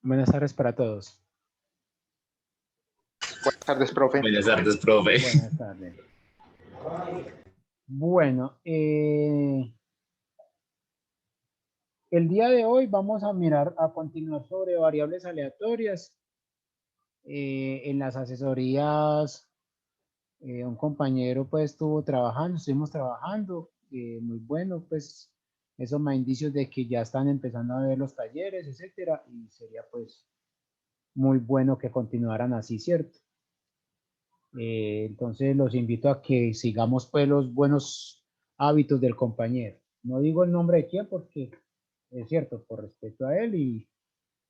Buenas tardes para todos. Buenas tardes, profe. Buenas tardes, profe. Buenas tardes. Bueno, el día de hoy vamos a mirar, a continuar sobre variables aleatorias. En las asesorías, un compañero pues estuvimos trabajando, muy bueno, pues eso me da indicios de que ya están empezando a ver los talleres, etcétera, y sería pues muy bueno que continuaran así, ¿cierto? Entonces los invito a que sigamos pues los buenos hábitos del compañero. No digo el nombre de quién porque es cierto, por respeto a él,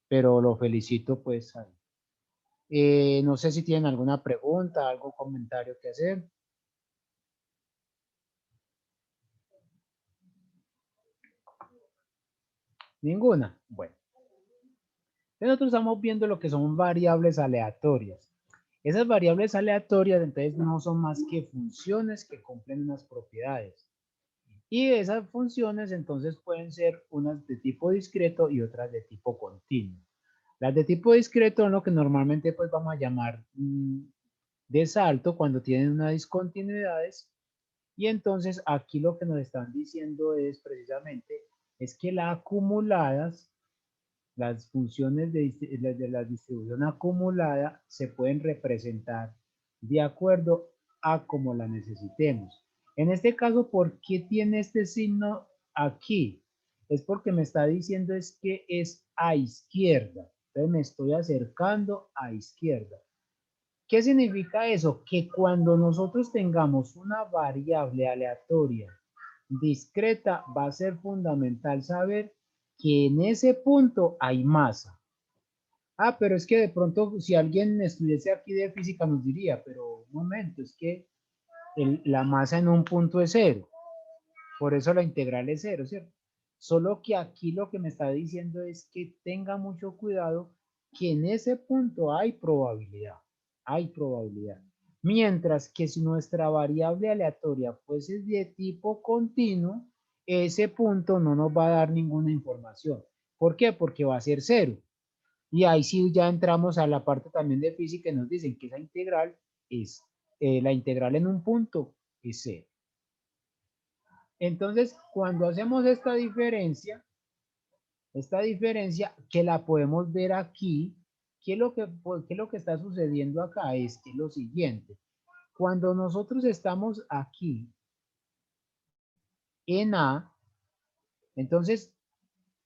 pero lo felicito pues. No sé si tienen alguna pregunta, algún comentario que hacer. ¿Ninguna? Bueno. Nosotros estamos viendo lo que son variables aleatorias. Esas variables aleatorias entonces no son más que funciones que cumplen unas propiedades. Y esas funciones entonces pueden ser unas de tipo discreto y otras de tipo continuo. Las de tipo discreto son lo que normalmente pues vamos a llamar de salto cuando tienen unas discontinuidades. Y entonces aquí lo que nos están diciendo es precisamente es que las acumuladas, las funciones de la distribución acumulada se pueden representar de acuerdo a como la necesitemos. En este caso, ¿por qué tiene este signo aquí? Es porque me está diciendo es que es a izquierda. Entonces me estoy acercando a izquierda. ¿Qué significa eso? Que cuando nosotros tengamos una variable aleatoria discreta, va a ser fundamental saber que en ese punto hay masa. Ah, pero es que de pronto si alguien estuviese aquí de física nos diría, pero un momento, es que la masa en un punto es cero. Por eso la integral es cero, ¿cierto? Solo que aquí lo que me está diciendo es que tenga mucho cuidado que en ese punto hay probabilidad. Hay probabilidad. Mientras que si nuestra variable aleatoria fuese de tipo continuo, ese punto no nos va a dar ninguna información. ¿Por qué? Porque va a ser cero. Y ahí sí ya entramos a la parte también de física y nos dicen que esa integral es, la integral en un punto es cero. Entonces, cuando hacemos esta diferencia que la podemos ver aquí, ¿qué es lo que está sucediendo acá? Es que lo siguiente. Cuando nosotros estamos aquí en A, entonces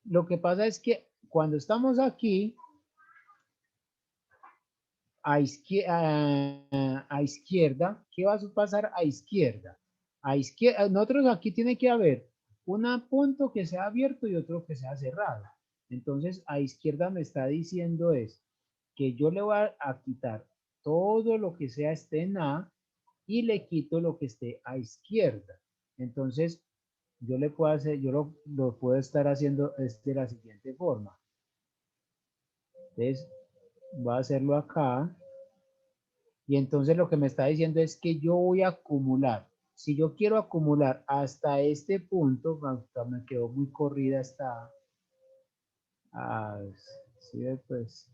lo que pasa es que cuando estamos aquí a izquierda, ¿qué va a pasar a izquierda? A izquierda, nosotros aquí tiene que haber un punto que sea abierto y otro que sea cerrado. Entonces, a izquierda me está diciendo es que yo le voy a quitar todo lo que sea esté en A y le quito lo que esté a izquierda. Entonces, yo le puedo hacer, yo lo puedo estar haciendo de la siguiente forma. Entonces, voy a hacerlo acá. Y entonces lo que me está diciendo es que yo voy a acumular. Si yo quiero acumular hasta este punto, me quedó muy corrida esta. Sí, pues,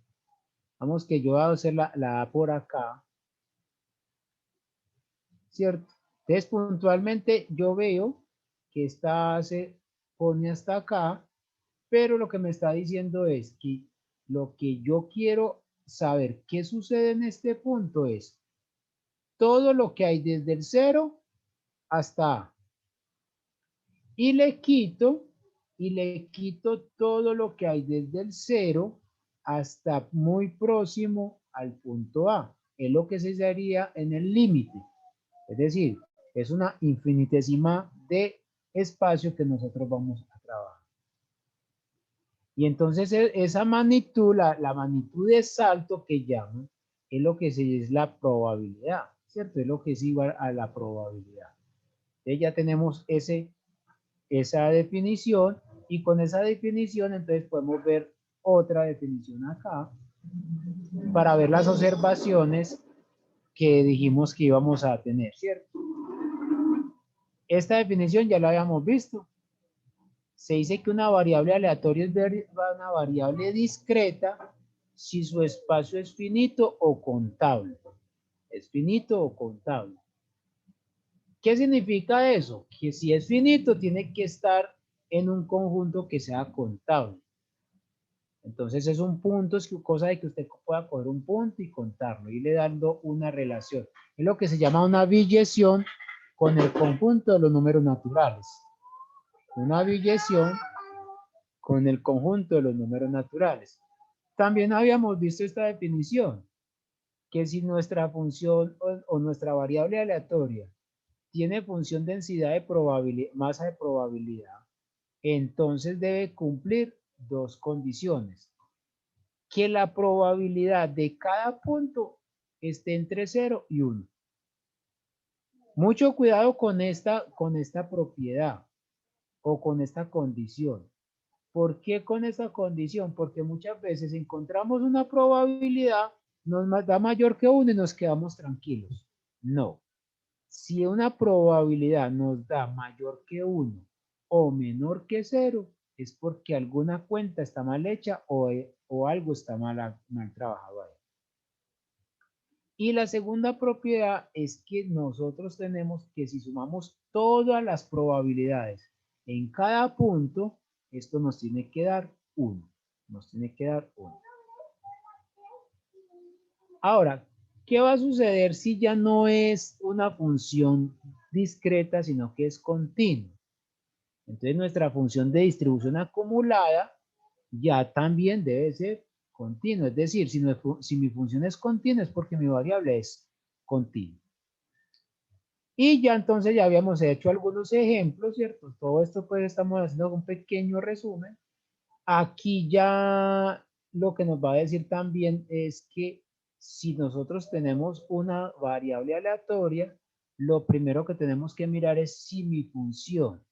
vamos que yo voy a hacer la A por acá, ¿cierto? Entonces, puntualmente yo veo que esta se pone hasta acá, pero lo que me está diciendo es que lo que yo quiero saber qué sucede en este punto es todo lo que hay desde el 0 hasta A. Y le quito todo lo que hay desde el 0 hasta muy próximo al punto A. Es lo que se haría en el límite. Es decir, es una infinitésima de espacio que nosotros vamos a trabajar. Y entonces esa magnitud, la magnitud de salto que llaman, es lo que es la probabilidad, ¿cierto? Es lo que es igual a la probabilidad. Entonces ya tenemos esa definición y con esa definición entonces podemos ver otra definición acá para ver las observaciones que dijimos que íbamos a tener, ¿cierto? Esta definición ya la habíamos visto. Se dice que una variable aleatoria es una variable discreta si su espacio es finito o contable. Es finito o contable. ¿Qué significa eso? Que si es finito tiene que estar en un conjunto que sea contable. Entonces es un punto, es cosa de que usted pueda coger un punto y contarlo, y le dando una relación. Es lo que se llama una biyección con el conjunto de los números naturales. Una biyección con el conjunto de los números naturales. También habíamos visto esta definición, que si nuestra función o nuestra variable aleatoria tiene función densidad de probabilidad, masa de probabilidad, entonces debe cumplir dos condiciones. Que la probabilidad de cada punto esté entre 0 y 1. Mucho cuidado con esta propiedad o con esta condición. ¿Por qué con esta condición? Porque muchas veces encontramos una probabilidad, nos da mayor que 1 y nos quedamos tranquilos. No. Si una probabilidad nos da mayor que 1 o menor que 0, es porque alguna cuenta está mal hecha o algo está mal trabajado ahí. Y la segunda propiedad es que nosotros tenemos que si sumamos todas las probabilidades en cada punto, esto nos tiene que dar 1. Nos tiene que dar 1. Ahora, ¿qué va a suceder si ya no es una función discreta, sino que es continua? Entonces nuestra función de distribución acumulada ya también debe ser continua. Es decir, si mi función es continua es porque mi variable es continua. Y ya entonces ya habíamos hecho algunos ejemplos, ¿cierto? Todo esto pues estamos haciendo un pequeño resumen. Aquí ya lo que nos va a decir también es que si nosotros tenemos una variable aleatoria, lo primero que tenemos que mirar es si mi función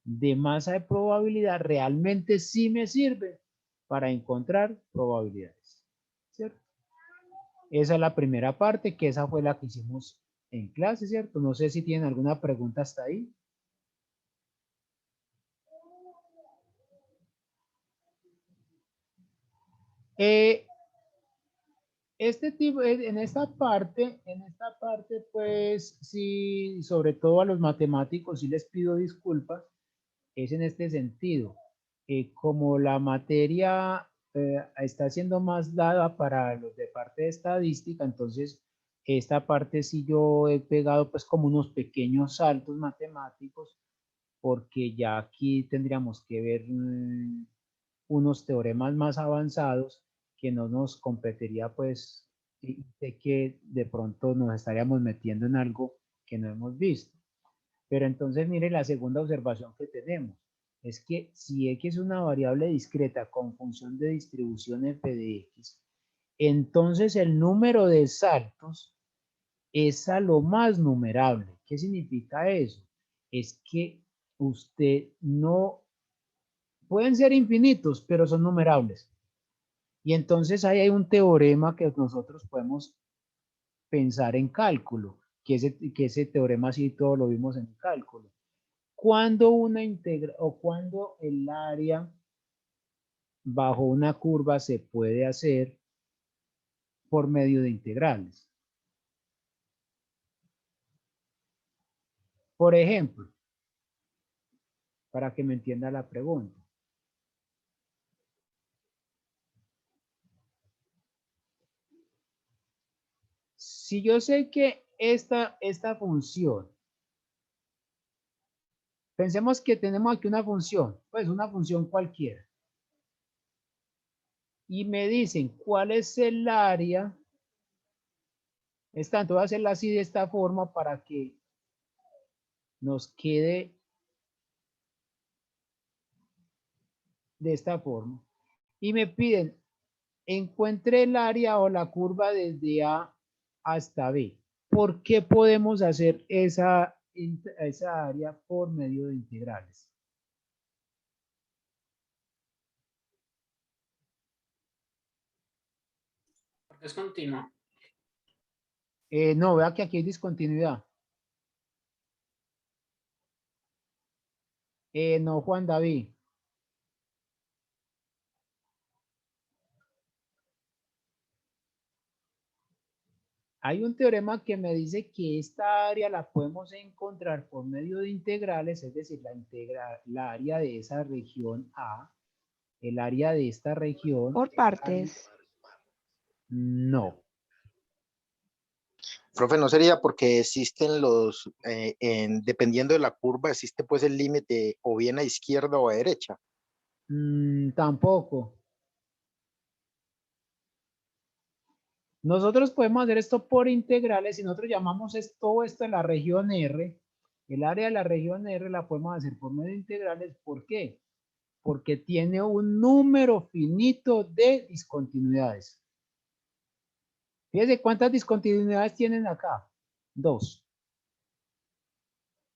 de masa de probabilidad realmente sí me sirve para encontrar probabilidades, ¿cierto? Esa es la primera parte, que esa fue la que hicimos en clase, ¿cierto? No sé si tienen alguna pregunta hasta ahí. Este tipo, en esta parte, pues sí, sobre todo a los matemáticos sí les pido disculpas, es en este sentido. Como la materia está siendo más dada para los de parte de estadística, entonces esta parte sí yo he pegado pues como unos pequeños saltos matemáticos, porque ya aquí tendríamos que ver unos teoremas más avanzados que no nos competiría pues de que de pronto nos estaríamos metiendo en algo que no hemos visto. Pero entonces mire la segunda observación que tenemos. Es que si X es una variable discreta con función de distribución f de X, entonces el número de saltos es a lo más numerable. ¿Qué significa eso? Es que usted no, pueden ser infinitos, pero son numerables. Y entonces ahí hay un teorema que nosotros podemos pensar en cálculo, que ese teorema sí todo lo vimos en cálculo. Cuando una integra o cuando el área bajo una curva se puede hacer por medio de integrales. Por ejemplo, para que me entienda la pregunta. Si yo sé que esta función, pensemos que tenemos aquí una función, pues una función cualquiera. Y me dicen cuál es el área. Es tanto, voy a hacerla así de esta forma para que nos quede de esta forma. Y me piden, encuentre el área o la curva desde A hasta B. ¿Por qué podemos hacer esa área por medio de integrales? Porque es continuo. No, vea que aquí hay discontinuidad. No, Juan David. Hay un teorema que me dice que esta área la podemos encontrar por medio de integrales, es decir, la área de esa región A, el área de esta región. Por partes. No. Profe, ¿no sería porque existen los, dependiendo de la curva, existe pues el límite o bien a izquierda o a derecha? Tampoco. Nosotros podemos hacer esto por integrales y nosotros llamamos todo esto en la región R. El área de la región R la podemos hacer por medio de integrales. ¿Por qué? Porque tiene un número finito de discontinuidades. Fíjense cuántas discontinuidades tienen acá. 2.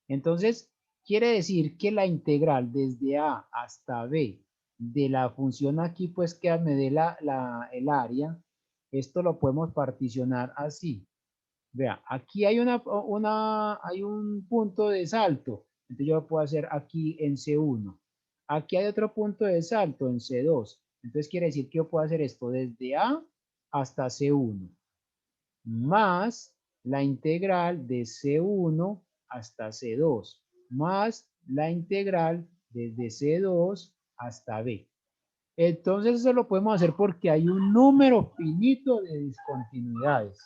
Entonces, quiere decir que la integral desde A hasta B de la función aquí, pues que me dé el área, esto lo podemos particionar así. Vea, aquí hay hay un punto de salto. Entonces yo lo puedo hacer aquí en C1. Aquí hay otro punto de salto en C2. Entonces quiere decir que yo puedo hacer esto desde A hasta C1. Más la integral de C1 hasta C2. Más la integral desde C2 hasta B. Entonces eso lo podemos hacer porque hay un número finito de discontinuidades.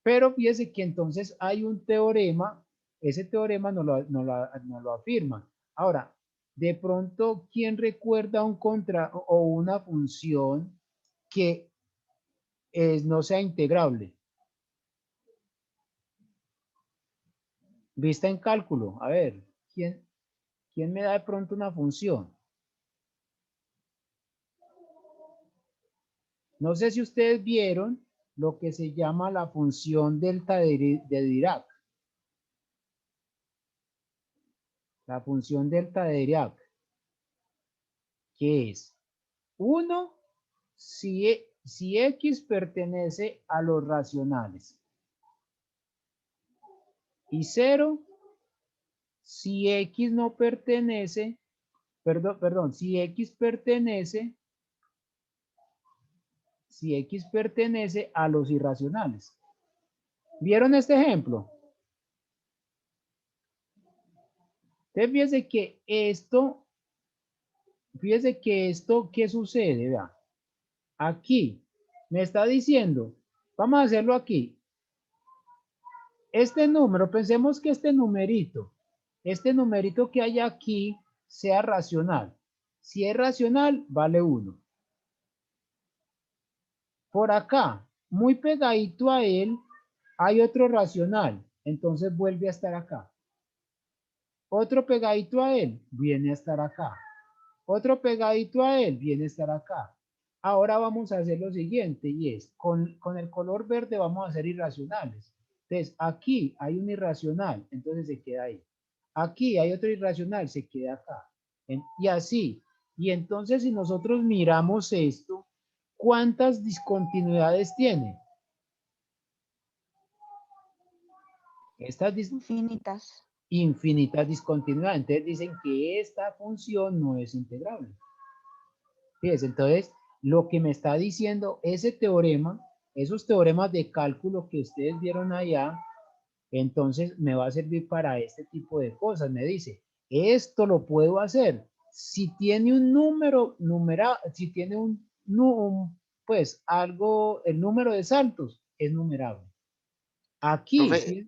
Pero fíjese que entonces hay un teorema, ese teorema no lo afirma. Ahora, de pronto, ¿quién recuerda un o una función que no sea integrable? Vista en cálculo, a ver, ¿quién me da de pronto una función? No sé si ustedes vieron lo que se llama la función delta de Dirac. La función delta de Dirac, que es 1 si X pertenece a los racionales y 0 si X no pertenece, perdón, si X pertenece a los irracionales. ¿Vieron este ejemplo? Entonces, fíjese que esto, ¿qué sucede? Vea, aquí me está diciendo, vamos a hacerlo aquí. Este número, pensemos que este numerito que hay aquí sea racional. Si es racional, vale 1. Por acá, muy pegadito a él, hay otro racional. Entonces vuelve a estar acá. Otro pegadito a él, viene a estar acá. Otro pegadito a él, viene a estar acá. Ahora vamos a hacer lo siguiente y es, con el color verde vamos a hacer irracionales. Entonces, aquí hay un irracional, entonces se queda ahí. Aquí hay otro irracional, se queda acá. Y así. Y entonces, si nosotros miramos esto, ¿cuántas discontinuidades tiene? Estas Infinitas. infinitas discontinuidades. Entonces dicen que esta función no es integrable. Fíjense, entonces, lo que me está diciendo ese teorema, esos teoremas de cálculo que ustedes vieron allá, Entonces me va a servir para este tipo de cosas. Me dice, esto lo puedo hacer. Si tiene un número numerado, si tiene pues algo, el número de saltos es numerable. Aquí, Profe, sí,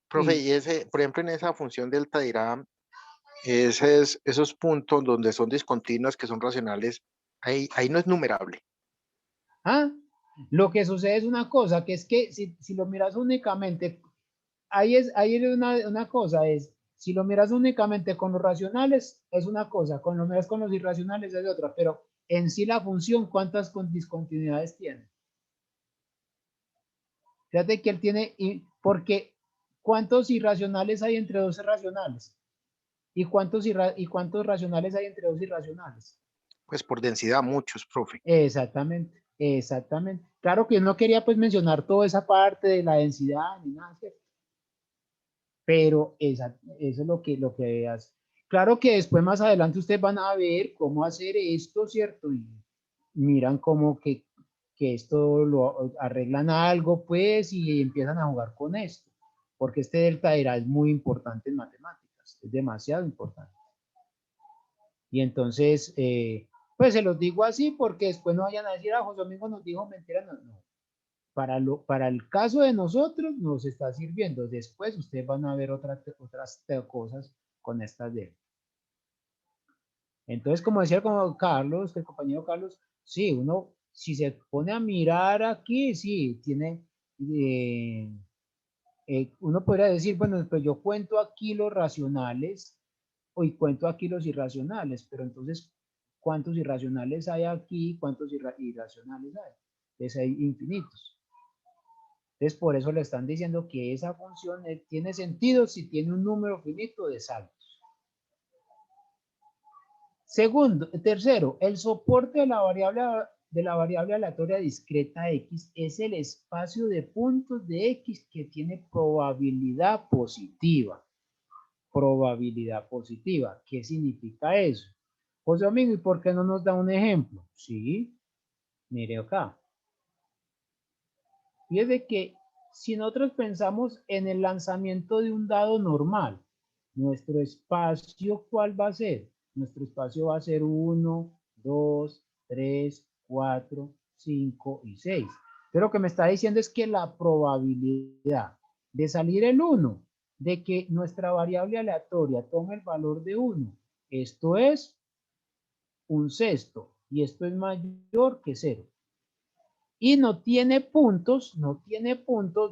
profe, sí. y ese, por ejemplo, en esa función delta dirá, esos puntos donde son discontinuos, que son racionales, ahí no es numerable. Ah, lo que sucede es una cosa, que es que si lo miras únicamente, ahí es una cosa, es, si lo miras únicamente con los racionales, es una cosa, con lo miras con los irracionales es otra, pero en sí la función, ¿cuántas discontinuidades tiene? Fíjate que él tiene, porque ¿cuántos irracionales hay entre dos racionales? ¿Y cuántos racionales hay entre dos irracionales? Pues por densidad, muchos, profe. Exactamente, exactamente. Claro que yo no quería pues mencionar toda esa parte de la densidad ni nada, ¿cierto? Pero eso es lo que hace. Claro que después más adelante ustedes van a ver cómo hacer esto, ¿cierto? Y miran como que esto lo arreglan algo, pues, y empiezan a jugar con esto. Porque este delta era es muy importante en matemáticas, es demasiado importante. Y entonces, pues se los digo así porque después no vayan a decir, ah, José Domingo nos dijo mentira, no, no. Para el caso de nosotros nos está sirviendo. Después ustedes van a ver otras cosas con estas de. Entonces, como decía como Carlos, el compañero Carlos, sí, uno, si se pone a mirar aquí, sí, tiene, eh, uno podría decir, bueno, pues yo cuento aquí los racionales y cuento aquí los irracionales, pero entonces, ¿cuántos irracionales hay aquí? ¿Cuántos irracionales hay? Entonces hay infinitos. Entonces, por eso le están diciendo que esa función tiene sentido si tiene un número finito de saltos. Tercero, el soporte de la variable aleatoria discreta X es el espacio de puntos de X que tiene probabilidad positiva. Probabilidad positiva. ¿Qué significa eso? José Domingo, ¿y por qué no nos da un ejemplo? Sí, mire acá. Fíjese que si nosotros pensamos en el lanzamiento de un dado normal, nuestro espacio, ¿cuál va a ser? Nuestro espacio va a ser 1, 2, 3, 4, 5 y 6. Pero lo que me está diciendo es que la probabilidad de salir el 1, de que nuestra variable aleatoria tome el valor de 1, esto es un sexto y esto es mayor que 0. Y no tiene puntos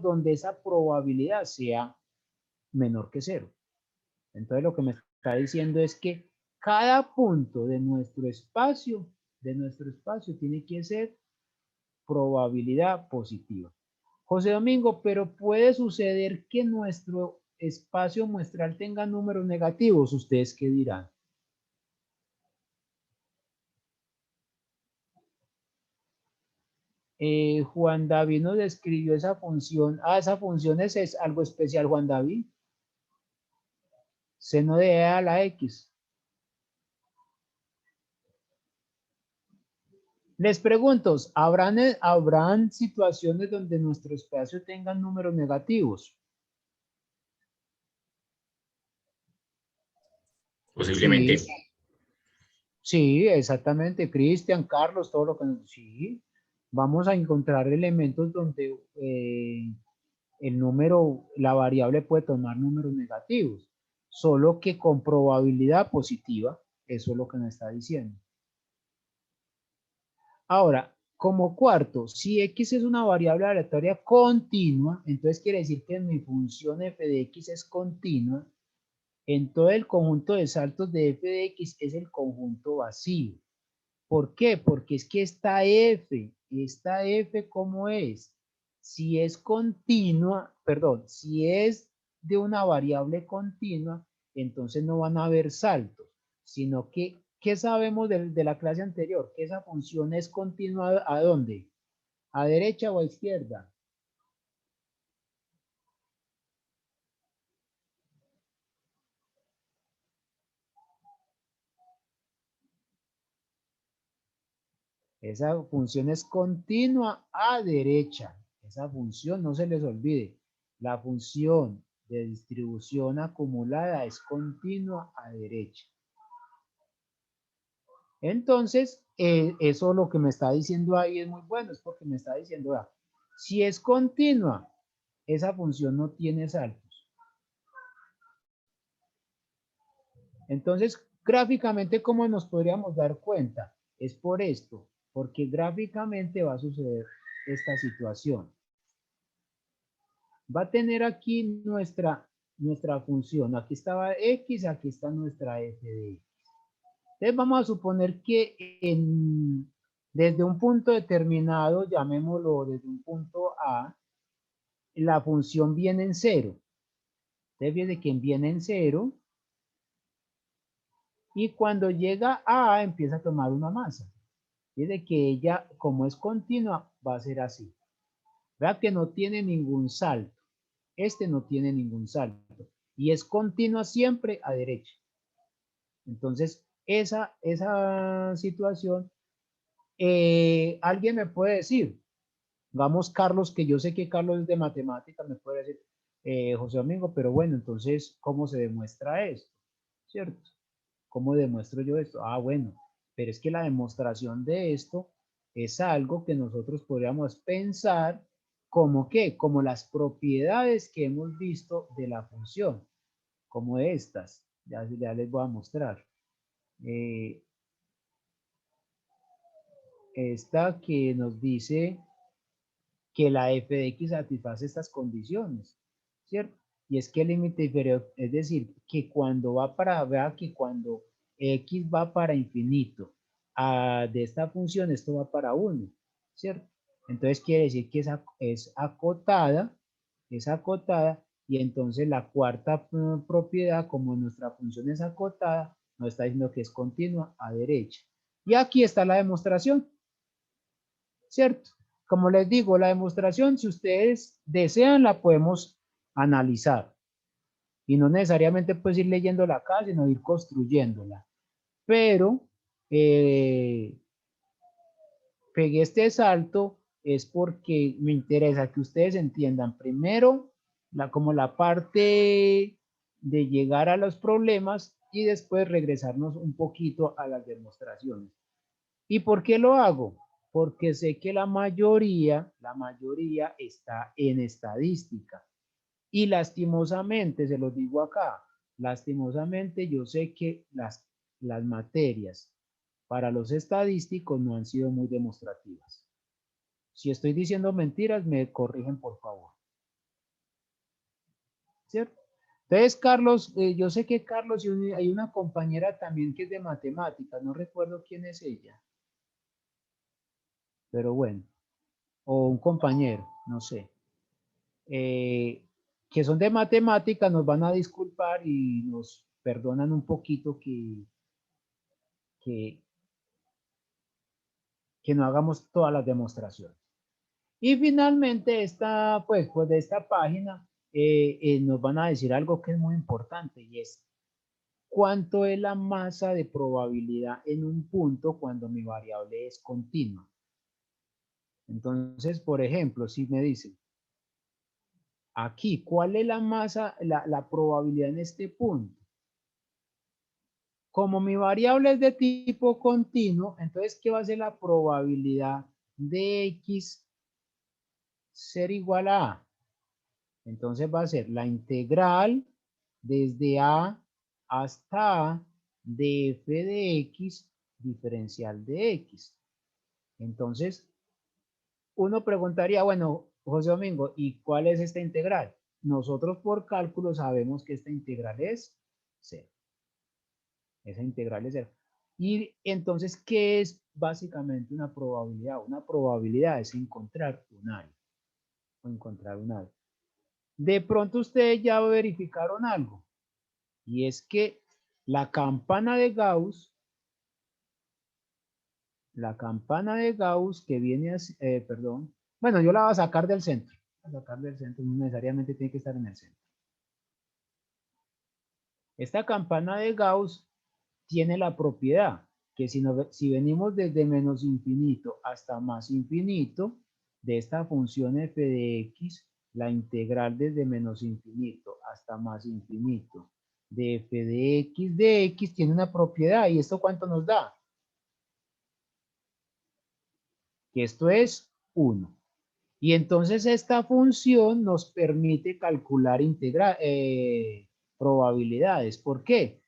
donde esa probabilidad sea menor que 0. Entonces lo que me está diciendo es que cada punto de nuestro espacio tiene que ser probabilidad positiva. José Domingo, pero puede suceder que nuestro espacio muestral tenga números negativos. ¿Ustedes qué dirán? Juan David nos describió esa función. Esa función es algo especial, Juan David. Seno de E a la X. Les pregunto, ¿habrán situaciones donde nuestro espacio tenga números negativos? Posiblemente. Sí, sí, exactamente. Cristian, Carlos, todo lo que... Sí, vamos a encontrar elementos donde la variable puede tomar números negativos, solo que con probabilidad positiva. Eso es lo que nos está diciendo. Ahora, como cuarto, si X es una variable aleatoria continua, entonces quiere decir que mi función f de X es continua. En todo el conjunto de saltos de f de X es el conjunto vacío. ¿Por qué? Porque es que esta f ¿cómo es? Si es continua, perdón, si es de una variable continua, entonces no van a haber saltos, sino que, ¿qué sabemos de la clase anterior? Que esa función es continua, ¿a dónde? ¿A derecha o a izquierda? Esa función es continua a derecha. Esa función, no se les olvide, la función de distribución acumulada es continua a derecha. Entonces, eso lo que me está diciendo ahí es muy bueno, es porque me está diciendo, si es continua, esa función no tiene saltos. Entonces, gráficamente, ¿cómo nos podríamos dar cuenta? Es por esto, porque gráficamente va a suceder esta situación. Va a tener aquí nuestra función. Aquí estaba x, aquí está nuestra f de x. Entonces vamos a suponer que desde un punto determinado, llamémoslo desde un punto A, la función viene en 0. Entonces viene que viene en 0 y cuando llega a A empieza a tomar una masa. Dice que ella, como es continua, va a ser así. Vea que no tiene ningún salto. Este no tiene ningún salto. Y es continua siempre a derecha. Entonces, esa situación, alguien me puede decir, vamos Carlos, que yo sé que Carlos es de matemáticas, me puede decir, José Domingo, pero bueno, entonces, ¿cómo se demuestra esto? ¿Cierto? ¿Cómo demuestro yo esto? Ah, bueno, pero es que la demostración de esto es algo que nosotros podríamos pensar como ¿qué? Como las propiedades que hemos visto de la función, como estas. Ya les voy a mostrar. Esta que nos dice que la f de x satisface estas condiciones, ¿cierto? Y es que el límite inferior, es decir, que cuando va para, vea que cuando x va para infinito, de esta función esto va para 1, ¿cierto? Entonces quiere decir que es acotada, y entonces la cuarta propiedad, como nuestra función es acotada, nos está diciendo que es continua a derecha. Y aquí está la demostración, ¿cierto? Como les digo, la demostración, si ustedes desean, la podemos analizar. Y no necesariamente pues ir leyéndola acá, sino ir construyéndola. Pero pegué este salto es porque me interesa que ustedes entiendan primero como la parte de llegar a los problemas y después regresarnos un poquito a las demostraciones. ¿Y por qué lo hago? Porque sé que la mayoría está en estadística. Y lastimosamente, se los digo acá, lastimosamente yo sé que las materias para los estadísticos no han sido muy demostrativas. Si estoy diciendo mentiras, me corrigen por favor. ¿Cierto? Entonces, Carlos, yo sé que Carlos y hay una compañera también que es de matemáticas, no recuerdo quién es ella. Pero bueno, o un compañero, no sé, que son de matemáticas, nos van a disculpar y nos perdonan un poquito que, que no hagamos todas las demostraciones. Y finalmente, pues de esta página nos van a decir algo que es muy importante y es cuánto es la masa de probabilidad en un punto cuando mi variable es continua. Entonces, por ejemplo, si me dicen, aquí, ¿cuál es la masa, la probabilidad en este punto? Como mi variable es de tipo continuo, entonces, ¿qué va a ser la probabilidad de x ser igual a A? Entonces va a ser la integral desde A hasta A de f de x diferencial de x. Entonces, uno preguntaría, bueno, José Domingo, ¿y cuál es esta integral? Nosotros por cálculo sabemos que esta integral es 0. Esa integral es 0. Y entonces, ¿qué es básicamente una probabilidad? Una probabilidad es encontrar un área. O encontrar un área. De pronto ustedes ya verificaron algo. Y es que la campana de Gauss que viene así, perdón, bueno, yo la voy a sacar del centro. Voy a sacar del centro, no necesariamente tiene que estar en el centro. Esta campana de Gauss tiene la propiedad que si venimos desde menos infinito hasta más infinito, de esta función f de x, la integral desde menos infinito hasta más infinito de f de x tiene una propiedad. ¿Y esto cuánto nos da? Que esto es 1. Y entonces esta función nos permite calcular probabilidades. ¿Por qué?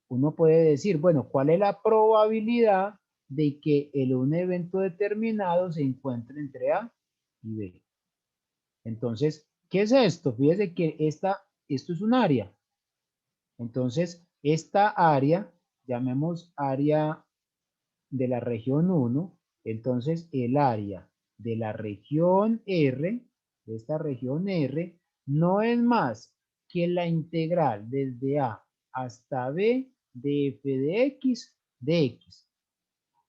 Uno puede decir, bueno, ¿cuál es la probabilidad de que un evento determinado se encuentre entre A y B? Entonces, ¿qué es esto? Fíjese que esto es un área. Entonces, esta área, llamemos área de la región 1, entonces el área de la región R, de esta región R, no es más que la integral desde A hasta B de f de x.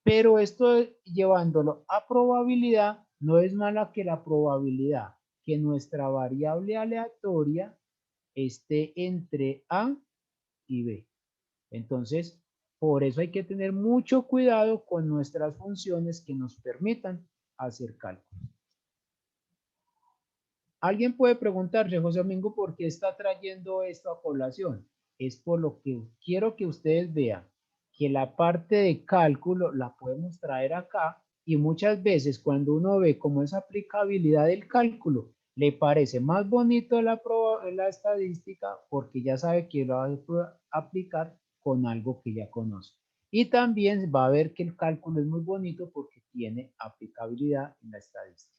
Pero esto llevándolo a probabilidad no es mala que la probabilidad que nuestra variable aleatoria esté entre A y B. Entonces, por eso hay que tener mucho cuidado con nuestras funciones que nos permitan hacer cálculos. Alguien puede preguntarse, José Domingo, ¿por qué está trayendo esto a colación? Es por lo que quiero que ustedes vean que la parte de cálculo la podemos traer acá y muchas veces cuando uno ve cómo es aplicabilidad del cálculo, le parece más bonito la estadística porque ya sabe que lo va a aplicar con algo que ya conoce. Y también va a ver que el cálculo es muy bonito porque tiene aplicabilidad en la estadística.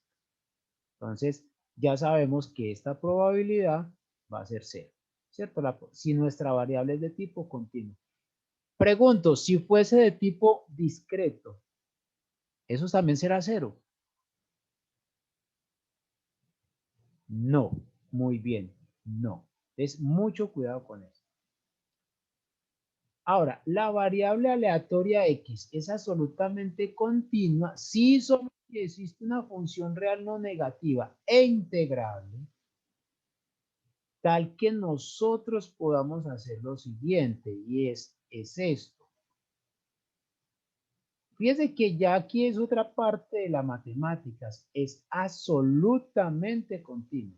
Entonces, ya sabemos que esta probabilidad va a ser 0, ¿cierto? Si nuestra variable es de tipo continuo. Pregunto, si fuese de tipo discreto, ¿eso también será 0? No, muy bien, no. Es mucho cuidado con eso. Ahora, la variable aleatoria x es absolutamente continua si solo existe una función real no negativa e integrable, tal que nosotros podamos hacer lo siguiente, y es esto. Fíjense que ya aquí es otra parte de las matemáticas, es absolutamente continua.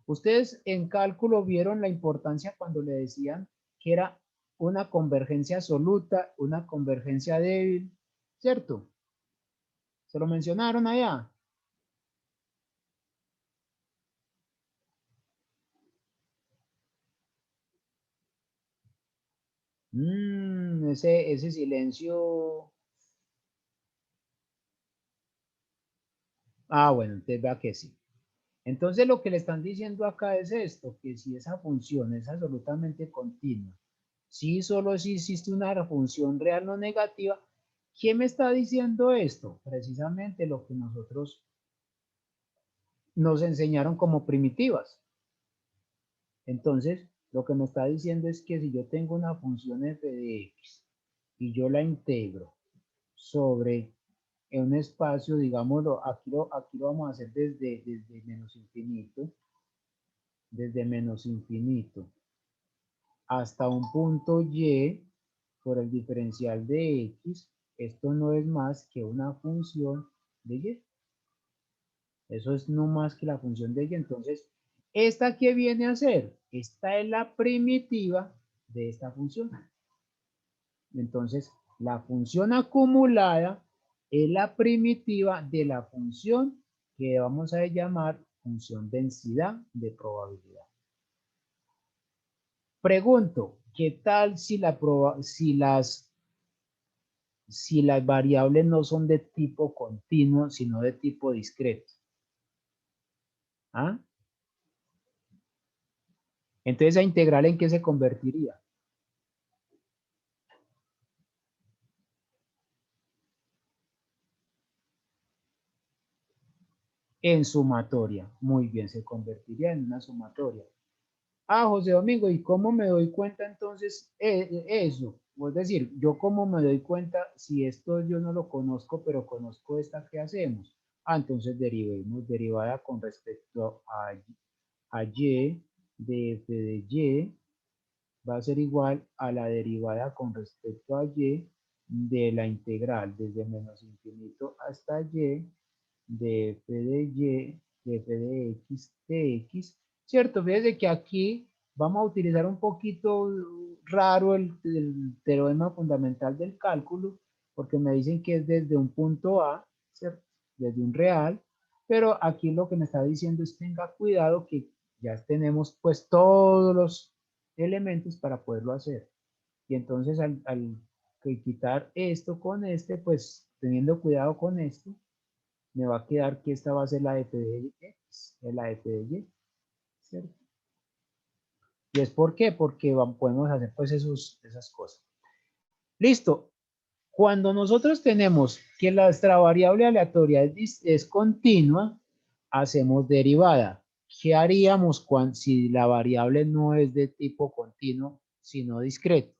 Ustedes en cálculo vieron la importancia cuando le decían que era una convergencia absoluta, una convergencia débil, ¿cierto? ¿Se lo mencionaron allá? Ese silencio. Ah, bueno, entonces vea que sí. Entonces lo que le están diciendo acá es esto, que si esa función es absolutamente continua, si solo si existe una función real no negativa, ¿quién me está diciendo esto? Precisamente lo que nosotros nos enseñaron como primitivas. Entonces, lo que me está diciendo es que si yo tengo una función f de x y yo la integro sobre un espacio, digámoslo, aquí lo vamos a hacer desde menos infinito hasta un punto y por el diferencial de x, esto no es más que una función de y. Eso es no más que la función de y. Entonces, ¿esta qué viene a ser? Esta es la primitiva de esta función. Entonces, la función acumulada es la primitiva de la función que vamos a llamar función densidad de probabilidad. Pregunto, ¿qué tal si las variables no son de tipo continuo, sino de tipo discreto? ¿Ah? Entonces, ¿esa integral en qué se convertiría? En sumatoria. Muy bien, se convertiría en una sumatoria. Ah, José Domingo, ¿y cómo me doy cuenta entonces eso? Es decir, ¿yo cómo me doy cuenta si esto yo no lo conozco, pero conozco esta que hacemos? Ah, entonces derivemos derivada con respecto a y de f de y va a ser igual a la derivada con respecto a y de la integral desde menos infinito hasta y de f de x de x, ¿cierto? Fíjense que aquí vamos a utilizar un poquito raro el teorema fundamental del cálculo, porque me dicen que es desde un punto A, ¿cierto? Desde un real, pero aquí lo que me está diciendo es tenga cuidado que ya tenemos pues todos los elementos para poderlo hacer. Y entonces al quitar esto con este, pues teniendo cuidado con esto, me va a quedar que esta va a ser la f de x, es la f de y, ¿cierto? ¿Y es por qué? Porque podemos hacer pues esas cosas. Listo. Cuando nosotros tenemos que nuestra variable aleatoria es continua, hacemos derivada. ¿Qué haríamos si la variable no es de tipo continuo, sino discreto?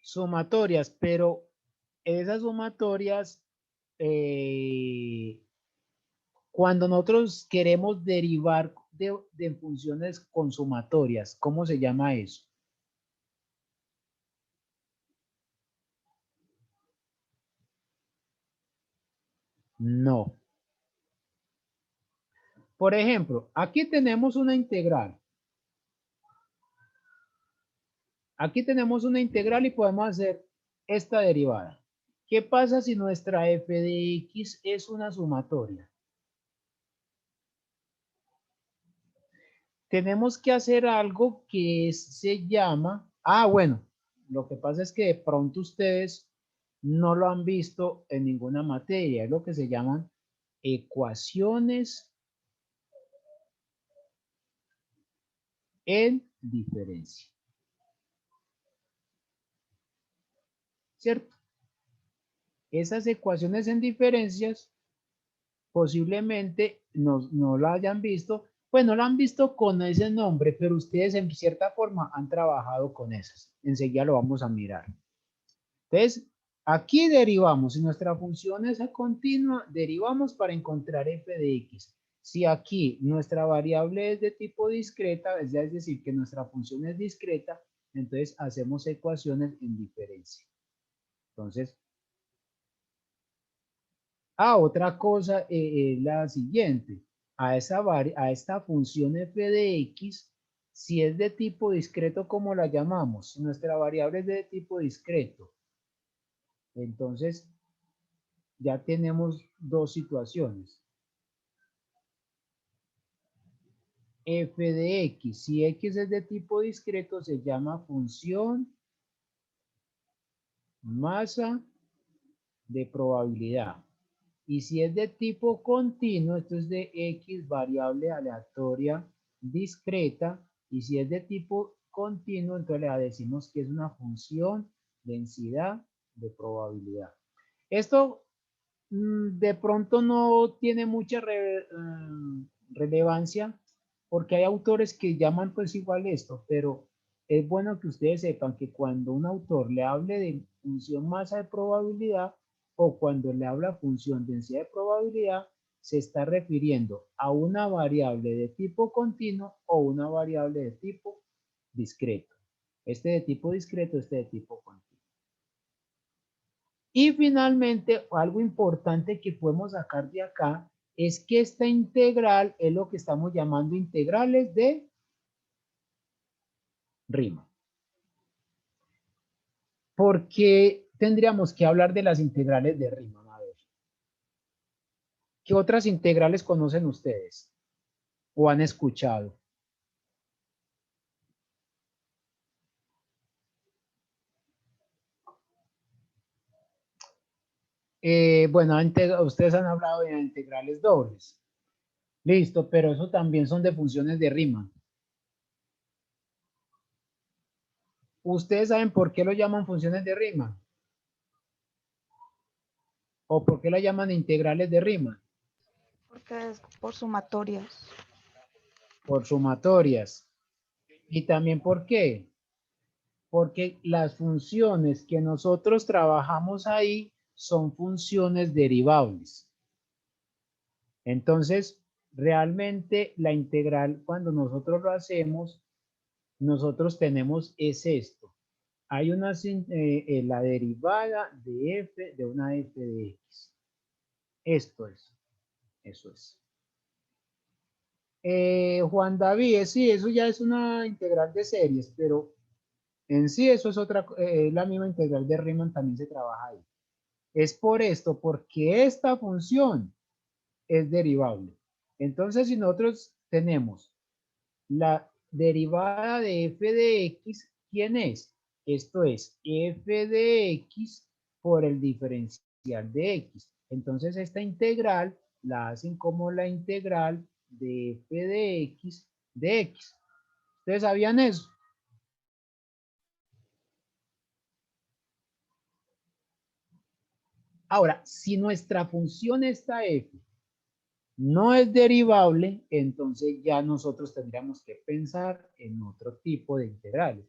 Sumatorias, pero esas sumatorias, cuando nosotros queremos derivar de funciones consumatorias, ¿cómo se llama eso? No. Por ejemplo, aquí tenemos una integral. Aquí tenemos una integral y podemos hacer esta derivada. ¿Qué pasa si nuestra f de x es una sumatoria? Tenemos que hacer algo que se llama... bueno, lo que pasa es que de pronto ustedes no lo han visto en ninguna materia. Es lo que se llaman ecuaciones en diferencia. ¿Cierto? Esas ecuaciones en diferencias posiblemente no la hayan visto, pues no la han visto con ese nombre, pero ustedes en cierta forma han trabajado con esas. Enseguida lo vamos a mirar. Entonces, aquí derivamos, si nuestra función es continua, derivamos para encontrar f de x. Si aquí nuestra variable es de tipo discreta, es decir, que nuestra función es discreta, entonces hacemos ecuaciones en diferencia. Entonces, otra cosa es la siguiente. A esta función f de x, si es de tipo discreto, ¿cómo la llamamos? Si nuestra variable es de tipo discreto, entonces ya tenemos dos situaciones. F de x, si x es de tipo discreto, se llama función masa de probabilidad. Y si es de tipo continuo, esto es de x variable aleatoria discreta. Y si es de tipo continuo, entonces le decimos que es una función densidad de probabilidad. Esto de pronto no tiene mucha relevancia porque hay autores que llaman pues igual esto, pero es bueno que ustedes sepan que cuando un autor le hable de función masa de probabilidad o cuando le habla función densidad de probabilidad, se está refiriendo a una variable de tipo continuo o una variable de tipo discreto. Este de tipo discreto, este de tipo continuo. Y finalmente, algo importante que podemos sacar de acá es que esta integral es lo que estamos llamando integrales de Riemann. ¿Por qué tendríamos que hablar de las integrales de Riemann? A ver, ¿qué otras integrales conocen ustedes o han escuchado? Bueno, ustedes han hablado de integrales dobles. Listo, pero eso también son de funciones de Riemann. ¿Ustedes saben por qué lo llaman funciones de Riemann? ¿O por qué la llaman integrales de Riemann? Porque es por sumatorias. Por sumatorias. ¿Y también por qué? Porque las funciones que nosotros trabajamos ahí son funciones derivables. Entonces, realmente la integral, cuando nosotros lo hacemos, nosotros tenemos es esto. Hay una, la derivada de f de una f de x. Esto es. Eso es. Juan David, sí, eso ya es una integral de series, pero en sí eso es otra, la misma integral de Riemann también se trabaja ahí. Es por esto, porque esta función es derivable. Entonces, si nosotros tenemos la derivada de f de x, ¿quién es? Esto es f de x por el diferencial de x. Entonces, esta integral la hacen como la integral de f de x de x. ¿Ustedes sabían eso? Ahora, si nuestra función esta f no es derivable, entonces ya nosotros tendríamos que pensar en otro tipo de integrales.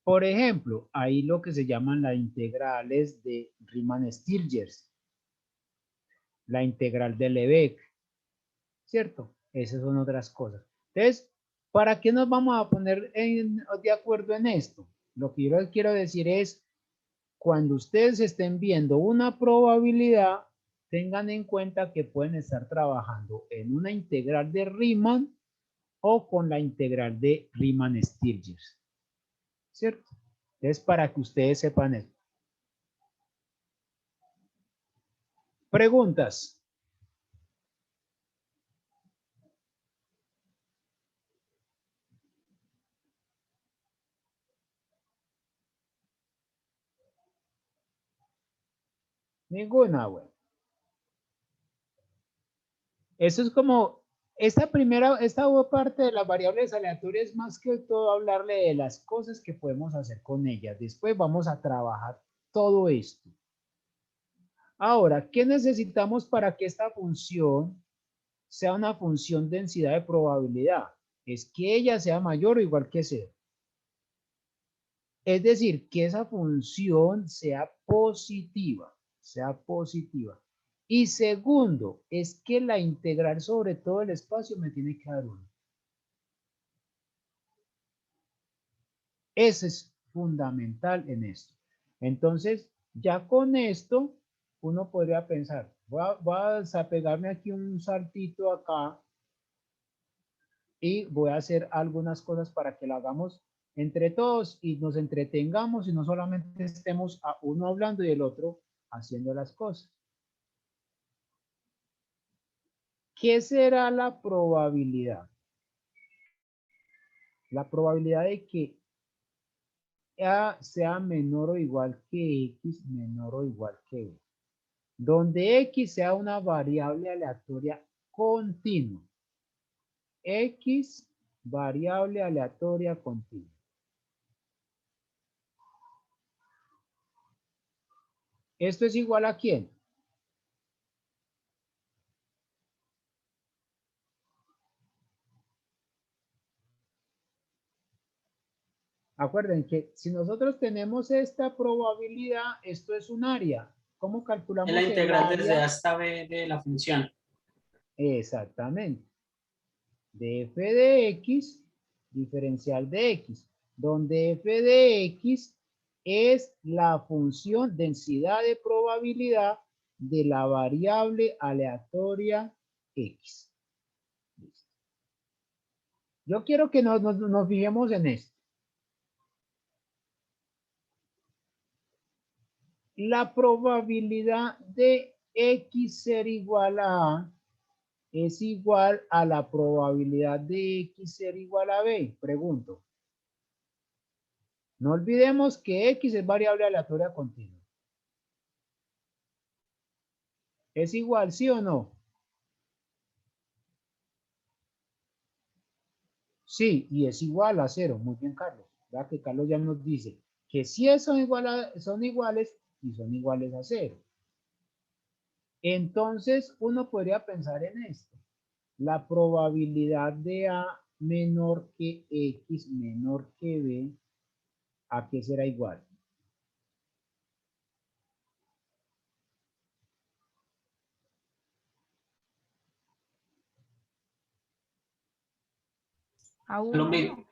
Por ejemplo, hay lo que se llaman las integrales de Riemann-Stieltjes, la integral de Lebesgue, ¿cierto? Esas son otras cosas. Entonces, ¿para qué nos vamos a poner de acuerdo en esto? Lo que yo les quiero decir es, cuando ustedes estén viendo una probabilidad, tengan en cuenta que pueden estar trabajando en una integral de Riemann o con la integral de Riemann-Stieltjes, ¿cierto? Entonces, para que ustedes sepan eso. Preguntas. Ninguna, güey. Eso es como, esta parte de las variables aleatorias es más que todo hablarle de las cosas que podemos hacer con ellas. Después vamos a trabajar todo esto. Ahora, ¿qué necesitamos para que esta función sea una función densidad de probabilidad? Es que ella sea mayor o igual que 0. Es decir, que esa función sea positiva, Y segundo, es que la integral sobre todo el espacio me tiene que dar 1. Ese es fundamental en esto. Entonces, ya con esto, uno podría pensar, voy a desapegarme aquí un saltito acá y voy a hacer algunas cosas para que lo hagamos entre todos y nos entretengamos y no solamente estemos a uno hablando y el otro haciendo las cosas. ¿Qué será la probabilidad? La probabilidad de que A sea menor o igual que X, menor o igual que B. Donde X sea una variable aleatoria continua. X, variable aleatoria continua. ¿Esto es igual a quién? Acuerden que si nosotros tenemos esta probabilidad, esto es un área. ¿Cómo Es la calculamos el integral desde A área? hasta B de la función. Exactamente. De f de x, diferencial de x, donde f de x es la función densidad de probabilidad de la variable aleatoria x. Yo quiero que nos fijemos en esto. La probabilidad de x ser igual a A es igual a la probabilidad de x ser igual a B. Pregunto. No olvidemos que x es variable aleatoria continua. ¿Es igual, sí o no? Sí, y es igual a 0. Muy bien, Carlos. ¿Verdad que Carlos ya nos dice que sí son iguales y son iguales a 0? Entonces, uno podría pensar en esto. La probabilidad de A menor que X menor que B, ¿a qué será igual? A Lo 1. mismo.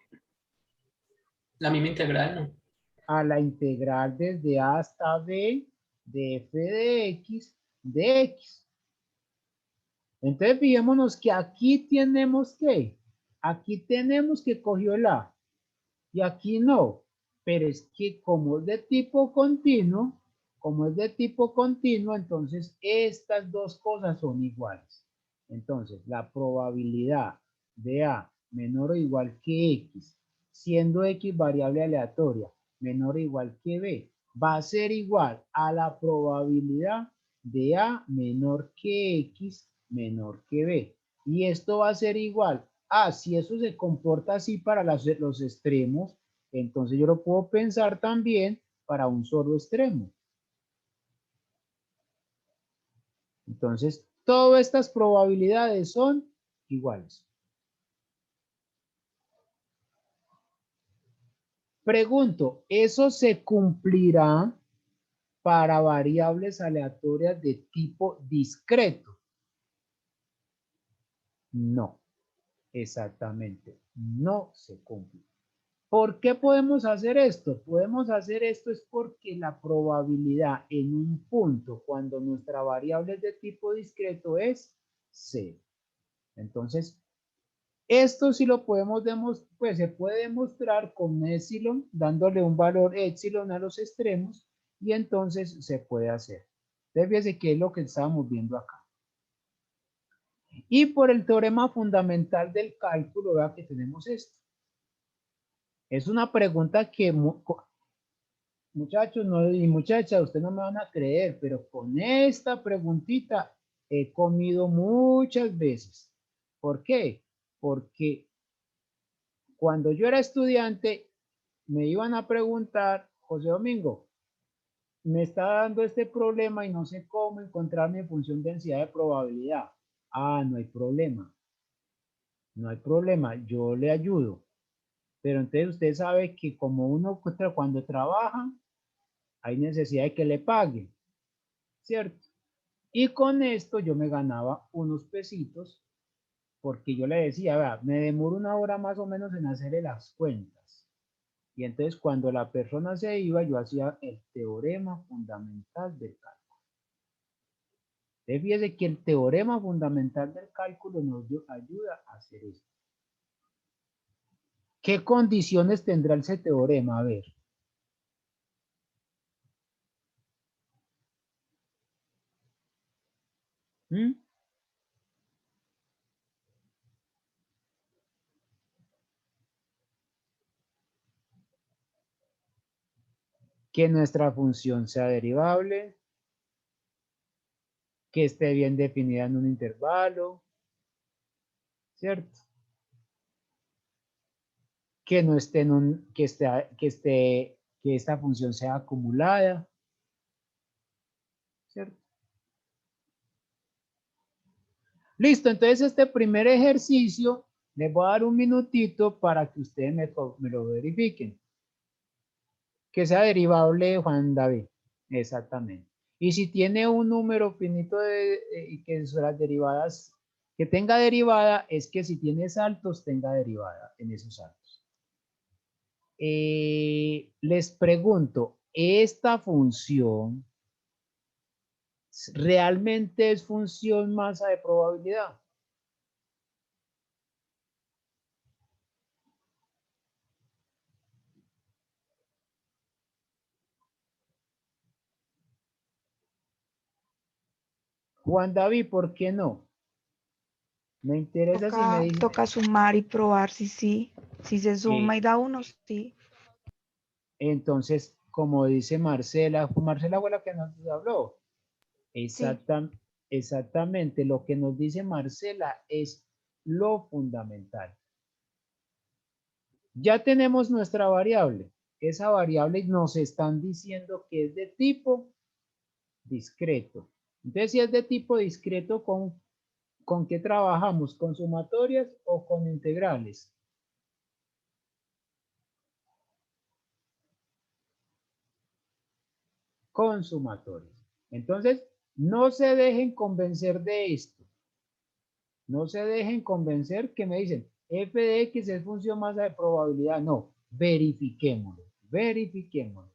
La misma integral, ¿no? A la integral desde A hasta B de f de X. Entonces, fijémonos que aquí tenemos que cogió el A y aquí no, pero es que como es de tipo continuo, entonces estas dos cosas son iguales. Entonces, la probabilidad de A menor o igual que X, siendo X variable aleatoria, menor o igual que B, va a ser igual a la probabilidad de A menor que X, menor que B. Y esto va a ser igual a, si eso se comporta así para los extremos, entonces yo lo puedo pensar también para un solo extremo. Entonces, todas estas probabilidades son iguales. Pregunto, ¿eso se cumplirá para variables aleatorias de tipo discreto? No, exactamente, no se cumple. ¿Por qué podemos hacer esto? Podemos hacer esto es porque la probabilidad en un punto cuando nuestra variable es de tipo discreto es 0. Entonces, esto sí lo podemos demostrar, pues se puede demostrar con epsilon, dándole un valor epsilon a los extremos y entonces se puede hacer. Entonces, fíjense qué es lo que estábamos viendo acá. Y por el teorema fundamental del cálculo, vea que tenemos esto. Es una pregunta que, muchachos y muchachas, ustedes no me van a creer, pero con esta preguntita he comido muchas veces. ¿Por qué? Porque cuando yo era estudiante, me iban a preguntar, José Domingo, me está dando este problema y no sé cómo encontrar mi función densidad de probabilidad. Ah, no hay problema. No hay problema, yo le ayudo. Pero entonces usted sabe que como uno cuando trabaja, hay necesidad de que le pague, ¿cierto? Y con esto yo me ganaba unos pesitos porque yo le decía, vea, me demoro una hora más o menos en hacerle las cuentas. Y entonces cuando la persona se iba, yo hacía el teorema fundamental del cálculo. Entonces fíjese que el teorema fundamental del cálculo nos ayuda a hacer esto. ¿Qué condiciones tendrá ese teorema? A ver. ¿Mm? Que nuestra función sea derivable, que esté bien definida en un intervalo, ¿cierto? Que no esté en un, que esta función sea acumulada, ¿cierto? Listo, entonces este primer ejercicio les voy a dar un minutito para que ustedes me lo verifiquen. Que sea derivable Juan David, exactamente. Y si tiene un número finito y que son las derivadas, que tenga derivada, es que si tiene saltos, tenga derivada en esos saltos. Les pregunto, ¿esta función realmente es función masa de probabilidad? Juan David, ¿por qué no? Me interesa si me dice. Toca sumar y probar si sí. Si se suma y da 1, sí. Entonces, como dice Marcela, Marcela fue la que nos habló. Sí. Exactamente, lo que nos dice Marcela es lo fundamental. Ya tenemos nuestra variable. Esa variable nos están diciendo que es de tipo discreto. Entonces, si es de tipo discreto, ¿con qué trabajamos? ¿Con sumatorias o con integrales? Con sumatorias. Entonces, no se dejen convencer de esto. No se dejen convencer que me dicen f de x es función masa de probabilidad. No, Verifiquémoslo, verifiquémoslo.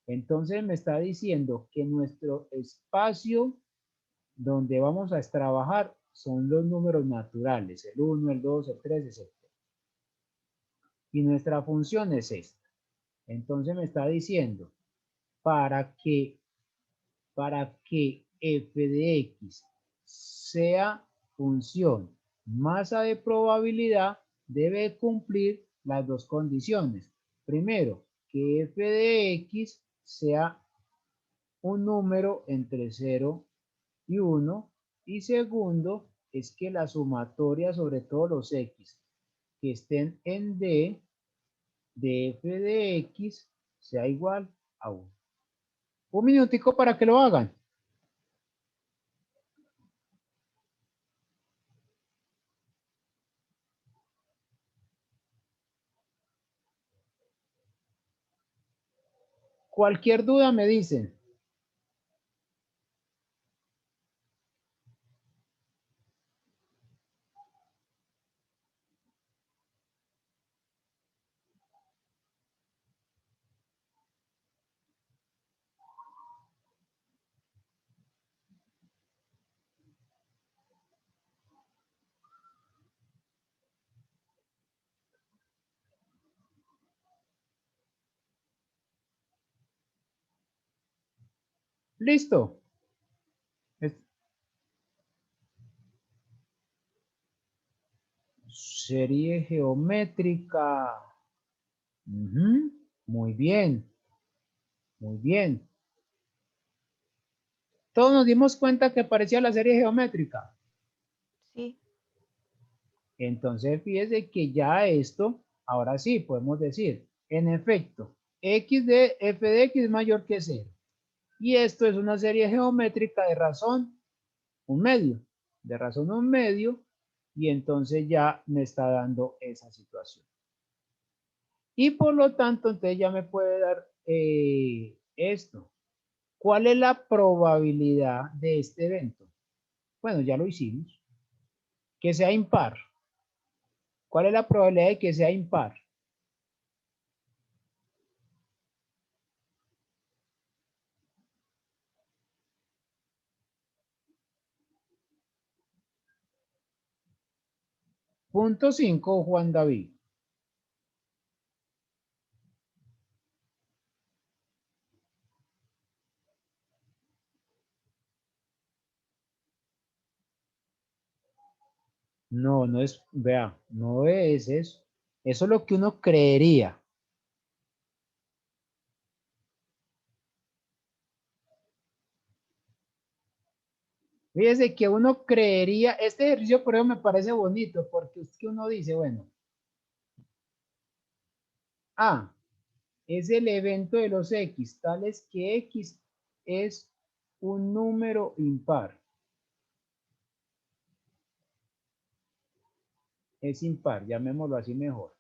Entonces me está diciendo que nuestro espacio donde vamos a trabajar son los números naturales, el 1, el 2, el 3, etc. Y nuestra función es esta. Entonces me está diciendo, para que f de x sea función masa de probabilidad, debe cumplir las dos condiciones. Primero, que f de x sea un número entre 0 y 1. Y segundo, es que la sumatoria sobre todos los x que estén en D de f de x sea igual a 1. Un minutico para que lo hagan. Cualquier duda me dicen. Listo. Serie geométrica. Muy bien. Muy bien. Todos nos dimos cuenta que parecía la serie geométrica. Sí. Entonces, fíjese que ya esto, ahora sí, podemos decir, en efecto, f de x es mayor que 0. Y esto es una serie geométrica de razón 1/2. De razón 1/2. Y entonces ya me está dando esa situación. Y por lo tanto, entonces ya me puede dar esto. ¿Cuál es la probabilidad de este evento? Bueno, ya lo hicimos. Que sea impar. ¿Cuál es la probabilidad de que sea impar? Punto 5, Juan David. No, no es, vea, no es eso. Eso es lo que uno creería. Fíjese que uno creería, este ejercicio por eso me parece bonito, porque es que uno dice, bueno, es el evento de los X, tales que X es un número impar. Es impar, llamémoslo así mejor.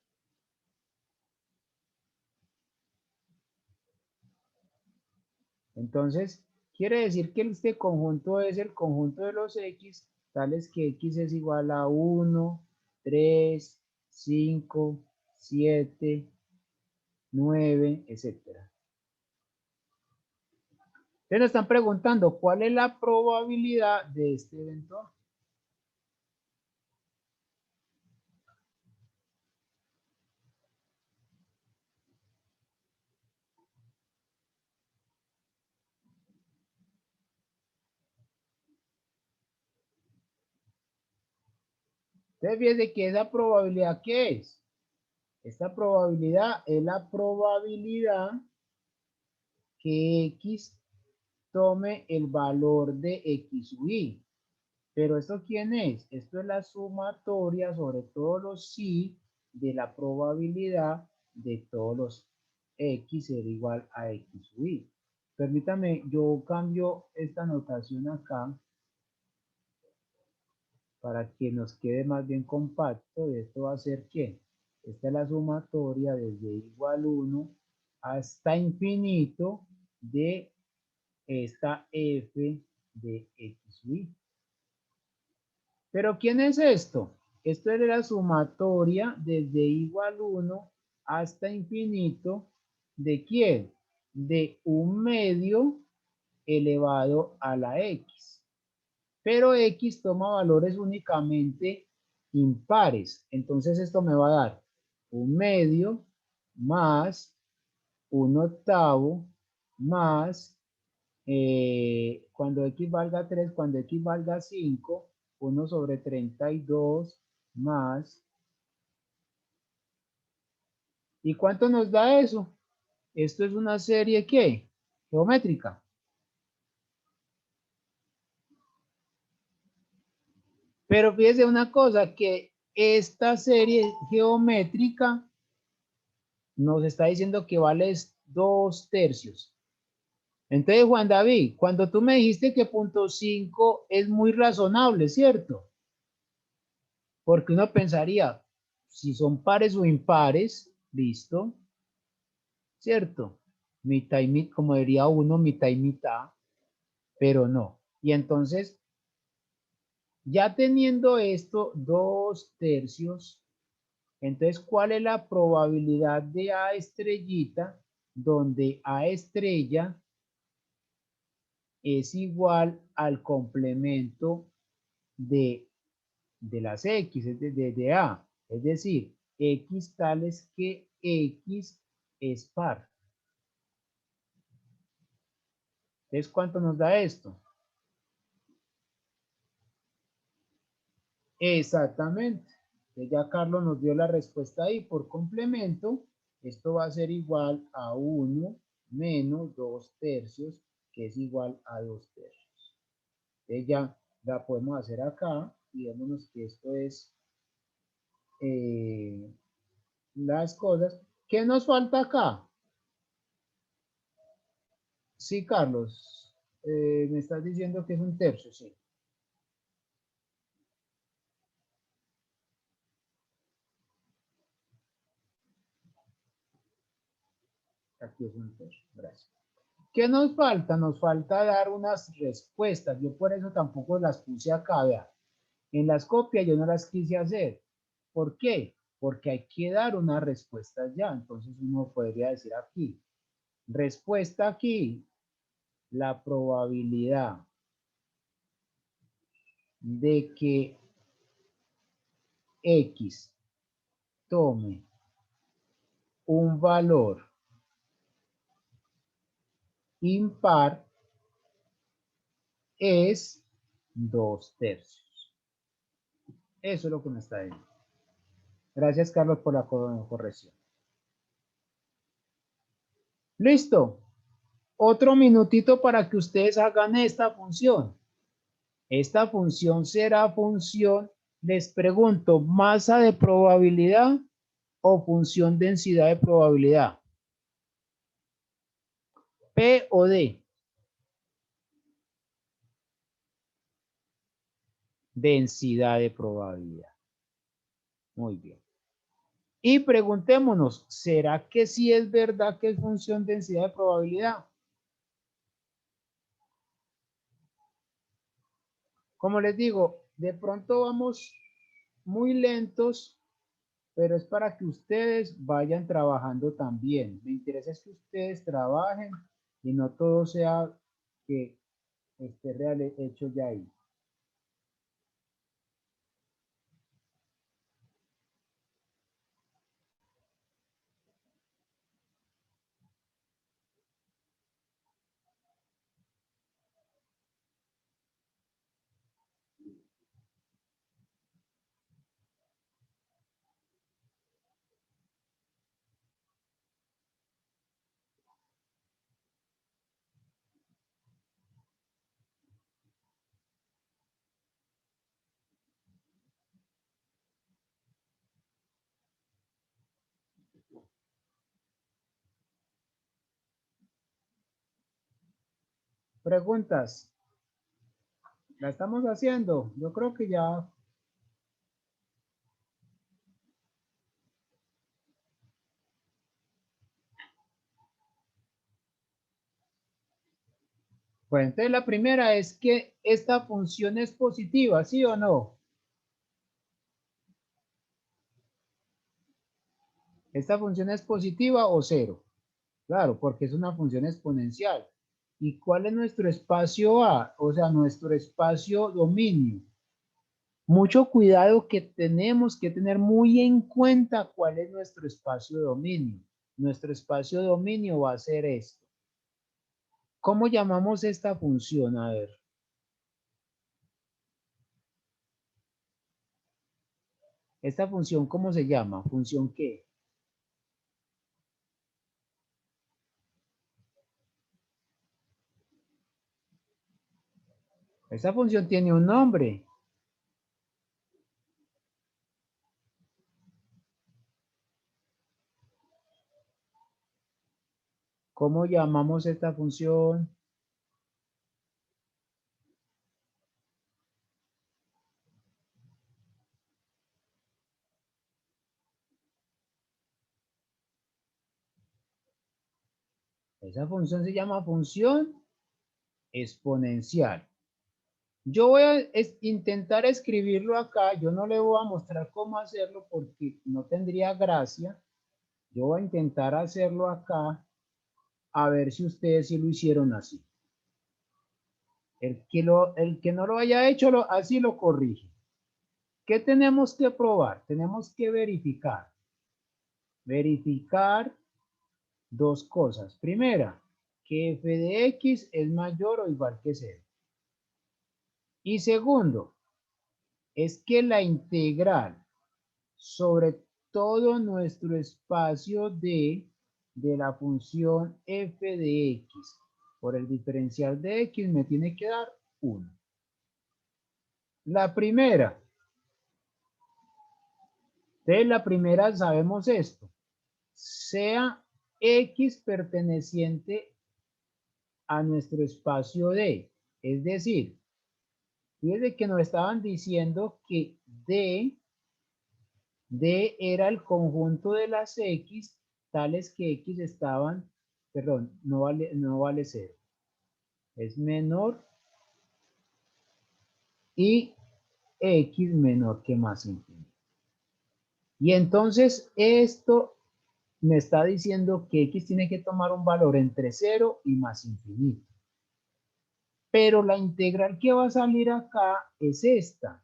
Entonces, quiere decir que este conjunto es el conjunto de los X, tales que X es igual a 1, 3, 5, 7, 9, etcétera. Entonces nos están preguntando, ¿cuál es la probabilidad de este evento? Entonces, fíjense que esa probabilidad, ¿qué es? Esta probabilidad es la probabilidad que X tome el valor de X u Y. Pero ¿esto quién es? Esto es la sumatoria sobre todos los sí de la probabilidad de todos los X ser igual a X u Y. Permítame, yo cambio esta notación acá para que nos quede más bien compacto. Esto va a ser ¿qué? Esta es la sumatoria desde igual 1 hasta infinito de esta f de x u y. ¿Pero quién es esto? Esto es la sumatoria desde igual 1 hasta infinito, ¿de quién? De 1/2 elevado a la x. Pero x toma valores únicamente impares. Entonces esto me va a dar 1/2 más 1/8 más, cuando x valga 3, cuando x valga 5, 1/32 más. ¿Y cuánto nos da eso? Esto es una serie, ¿qué? Geométrica. Pero fíjese una cosa, que esta serie geométrica nos está diciendo que vale 2/3. Entonces, Juan David, cuando tú me dijiste que 0.5 es muy razonable, ¿cierto? Porque uno pensaría, si son pares o impares, listo, ¿cierto? Mitad y mitad, como diría uno, mitad y mitad, pero no. Y entonces, ya teniendo esto, 2/3, entonces, ¿cuál es la probabilidad de A estrellita, donde A estrella es igual al complemento de las X, de A? Es decir, X tales que X es par. Entonces, ¿cuánto nos da esto? Exactamente. Entonces ya Carlos nos dio la respuesta ahí. Por complemento, esto va a ser igual a 1 menos 2/3, que es igual a 2/3. Entonces ya la podemos hacer acá y vémonos que esto es las cosas. ¿Qué nos falta acá? Sí, Carlos. Me estás diciendo que es 1/3, sí. Aquí es 1/3. Gracias. ¿Qué nos falta? Nos falta dar unas respuestas. Yo por eso tampoco las puse acá, vea. En las copias yo no las quise hacer. ¿Por qué? Porque hay que dar unas respuestas ya. Entonces uno podría decir aquí, respuesta aquí, la probabilidad de que X tome un valor impar es 2/3. Eso es lo que me está diciendo. Gracias, Carlos, por la corrección. Listo. Otro minutito para que ustedes hagan esta función. Esta función será función, les pregunto, masa de probabilidad o función densidad de probabilidad. P o D. Densidad de probabilidad. Muy bien. Y preguntémonos, ¿será que sí es verdad que es función densidad de probabilidad? Como les digo, de pronto vamos muy lentos, pero es para que ustedes vayan trabajando también. Me interesa es que ustedes trabajen y no todo sea que esté real hecho ya ahí. Preguntas. ¿La estamos haciendo? Yo creo que ya. Bueno, entonces la primera es que esta función es positiva, ¿sí o no? ¿Esta función es positiva o cero? Claro, porque es una función exponencial. ¿Y cuál es nuestro espacio A? O sea, nuestro espacio dominio. Mucho cuidado que tenemos que tener muy en cuenta cuál es nuestro espacio dominio. Nuestro espacio dominio va a ser esto. ¿Cómo llamamos esta función? A ver. ¿Esta función cómo se llama? ¿Función qué? Esta función tiene un nombre. ¿Cómo llamamos esta función? Esa función se llama función exponencial. Yo voy a intentar escribirlo acá. Yo no le voy a mostrar cómo hacerlo porque no tendría gracia. Yo voy a intentar hacerlo acá a ver si ustedes sí lo hicieron así. El que no lo haya hecho, así lo corrige. ¿Qué tenemos que probar? Tenemos que verificar. Verificar dos cosas. Primera, que f de x es mayor o igual que 0. Y segundo, es que la integral sobre todo nuestro espacio de la función f de x por el diferencial de x me tiene que dar 1. La primera. De la primera sabemos esto. Sea x perteneciente a nuestro espacio D. Es decir, fíjense que nos estaban diciendo que D era el conjunto de las X tales que X estaban, perdón, no vale 0. Es menor y X menor que más infinito. Y entonces esto me está diciendo que X tiene que tomar un valor entre 0 y más infinito. Pero la integral que va a salir acá es esta.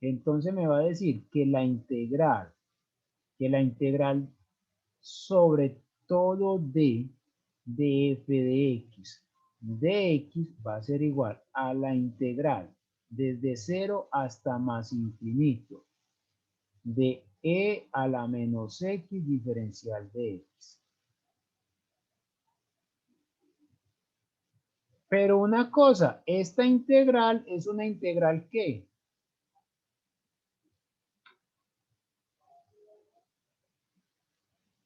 Entonces me va a decir que la integral sobre todo de f de x va a ser igual a la integral desde 0 hasta más infinito de e a la menos x diferencial de x. Pero una cosa, esta integral es una integral ¿qué?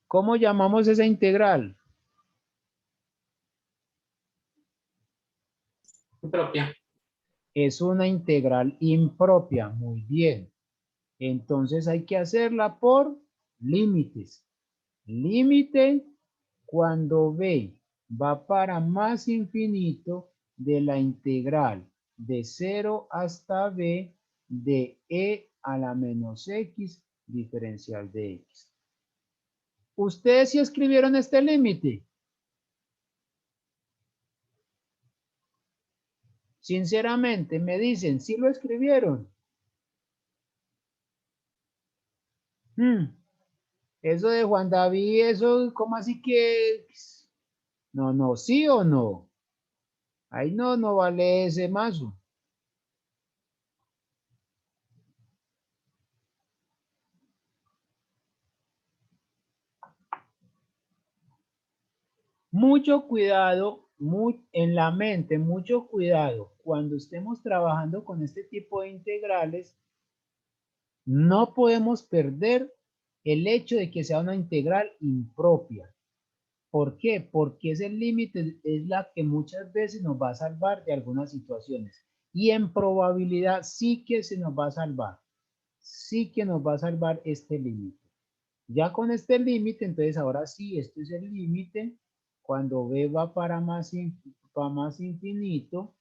¿Cómo llamamos esa integral? Propia. Es una integral impropia. Muy bien. Entonces hay que hacerla por límites. Límite cuando b va para más infinito de la integral de 0 hasta b de e a la menos x diferencial de x. ¿Ustedes sí escribieron este límite? Sinceramente, me dicen, ¿sí lo escribieron? Eso de Juan David, eso, ¿cómo así que? No, ¿sí o no? Ahí no vale ese mazo. Mucho cuidado, en la mente, mucho cuidado. Cuando estemos trabajando con este tipo de integrales, no podemos perder el hecho de que sea una integral impropia. ¿Por qué? Porque ese límite es la que muchas veces nos va a salvar de algunas situaciones. Y en probabilidad sí que se nos va a salvar. Sí que nos va a salvar este límite. Ya con este límite, entonces ahora sí, este es el límite cuando b va para más infinito